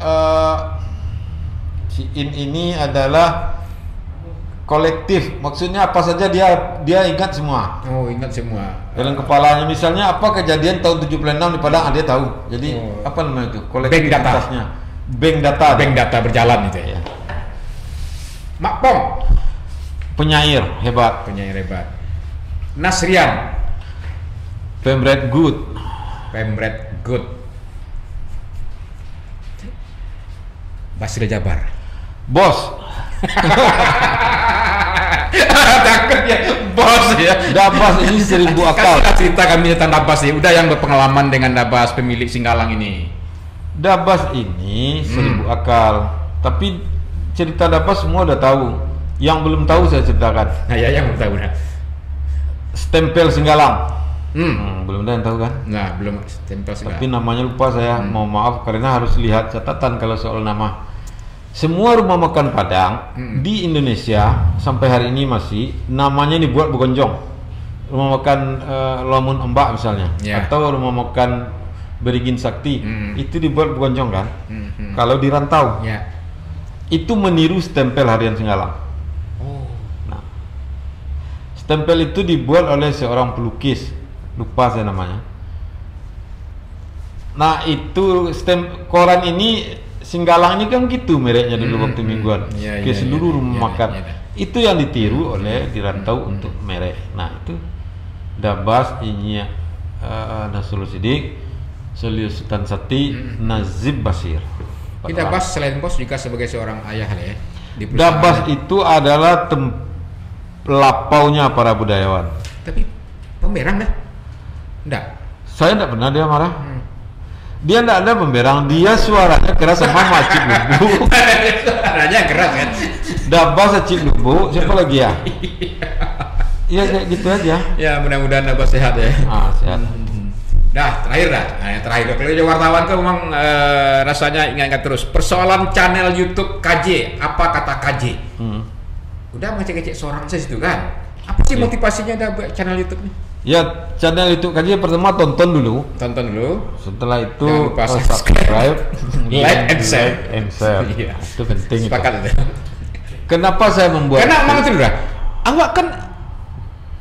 si ini adalah kolektif, maksudnya apa saja dia ingat semua. Oh, ingat semua. Dalam kepalanya misalnya apa kejadian tahun 76 di Padang, dia tahu. Jadi apa namanya itu? Kolektivitasnya. Bank data berjalan itu ya. Mak Pong, penyair hebat. Nasrian, Pemret good. Basri Jabar. Bos. Takut ya, bos ya. Dabas ini 1000 akal. Cerita kami tentang Dabas ya. Udah yang berpengalaman dengan Dabas pemilik Singgalang ini. Dabas ini 1000 akal. Tapi cerita Dabas semua udah tahu. Yang belum tahu saya ceritakan. Nah, ya yang belum tahu nah. Stempel Singgalang. Belum ada yang tahu kan? Nah, belum stempel Singgalang. Tapi namanya lupa saya. Mau maaf karena harus lihat catatan kalau soal nama. Semua rumah makan Padang di Indonesia sampai hari ini masih namanya dibuat bergonjong. Rumah makan Lamun Ombak misalnya, atau rumah makan Berigin Sakti, itu dibuat bergonjong kan? Kalau di rantau, itu meniru stempel harian Singgalang. Nah, stempel itu dibuat oleh seorang pelukis, lupa saya namanya. Nah, itu koran ini Singgalang ini kan gitu mereknya dulu waktu mingguan ke seluruh rumah makan. Itu yang ditiru oleh di rantau untuk merek. Nah itu Dabas, Inya Nasrul Sidik, Solius Sultan Sati, Nazib Basir. Dabas selain bos juga sebagai seorang ayah ya. Dabas itu adalah lapaunya para budayawan. Tapi pemerang dah? Enggak. Saya tidak pernah dia marah. Dia tidak ada pemberang, dia suaranya keras sama Macik Lubu. Suaranya keras kan? Dabas Macik Lubu, siapa lagi ya? Iya kayak gitu aja. Ya mudah-mudahan Dabas sehat ya. Sehat. Terakhir dah. Nah, yang terakhir kalau jadi wartawan kan memang rasanya ingat-ingat terus. Persoalan channel YouTube KJ, apa kata KJ? Udah ngecek-ngecek seorang saja situ kan? Apa sih motivasinya ada channel YouTube nih? Ya, channel YouTube kaji pertama tonton dulu. Setelah itu subscribe, like and share. Iya, itu penting. Sepakat itu. Kenapa saya membuat? Karena memang itu udah. Awak kan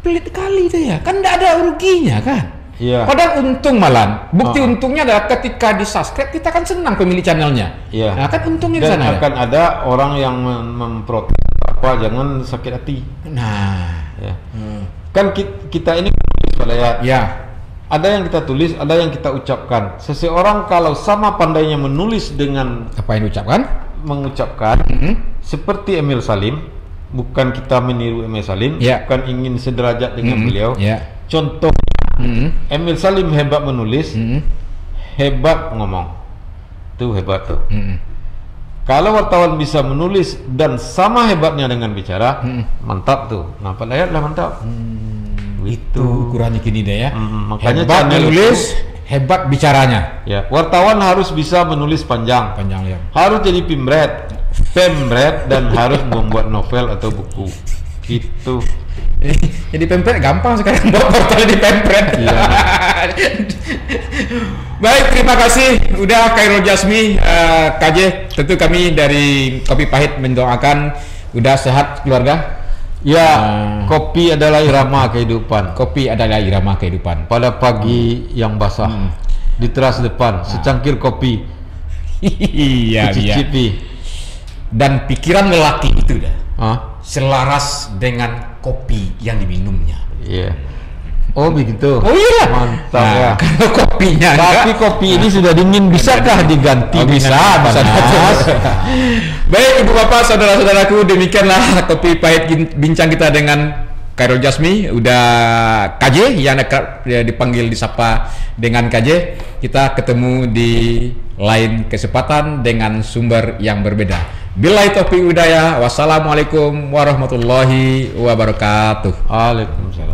pelit kali itu ya. Kan tidak ada ruginya kan? Iya. Padahal untung malah. Bukti untungnya adalah ketika di subscribe kita kan senang pemilik channelnya. Iya. Nah kan untungnya di dan sana. Akan ada orang yang memprotes apa, jangan sakit hati. Nah. Ya. Kan kita ini ya, ada yang kita tulis, ada yang kita ucapkan. Seseorang kalau sama pandainya menulis dengan apa yang diucapkan, mengucapkan, seperti Emil Salim, bukan kita meniru Emil Salim, bukan ingin sederajat dengan beliau. Contoh, Emil Salim hebat menulis, hebat ngomong, itu hebat tuh. Kalau wartawan bisa menulis dan sama hebatnya dengan bicara, mantap tuh. Nampak layar lah mantap. Itu ukurannya gini deh ya. Makanya hebat menulis, hebat bicaranya. Ya, wartawan harus bisa menulis panjang ya. Harus jadi pemret dan harus membuat novel atau buku. Itu Jadi pempret gampang sekarang, buat portal di pempret. Iya. Baik, terima kasih udah Khairul Jasmi, KJ. Tentu kami dari Kopi Pahit mendoakan udah sehat keluarga. Ya, kopi adalah irama kehidupan. Kopi adalah irama kehidupan. Pada pagi yang basah, di teras depan, secangkir kopi, Iya, iya. cicipi. Dan pikiran lelaki itu dah Ah, selaras dengan kopi yang diminumnya. iya. Oh begitu. Oh iya. Mantap Nah, ya. kalau kopinya Tapi kopi ini sudah dingin, bisakah diganti? Oh, bisa. panas? Baik, Ibu Bapak, saudara-saudaraku, demikianlah Kopi Pahit bincang kita dengan Khairul Jasmi, udah KJ yang dipanggil disapa dengan KJ. Kita ketemu di lain kesempatan dengan sumber yang berbeda. Billahi taufiq hidayah. Wassalamualaikum warahmatullahi wabarakatuh. Waalaikumsalam.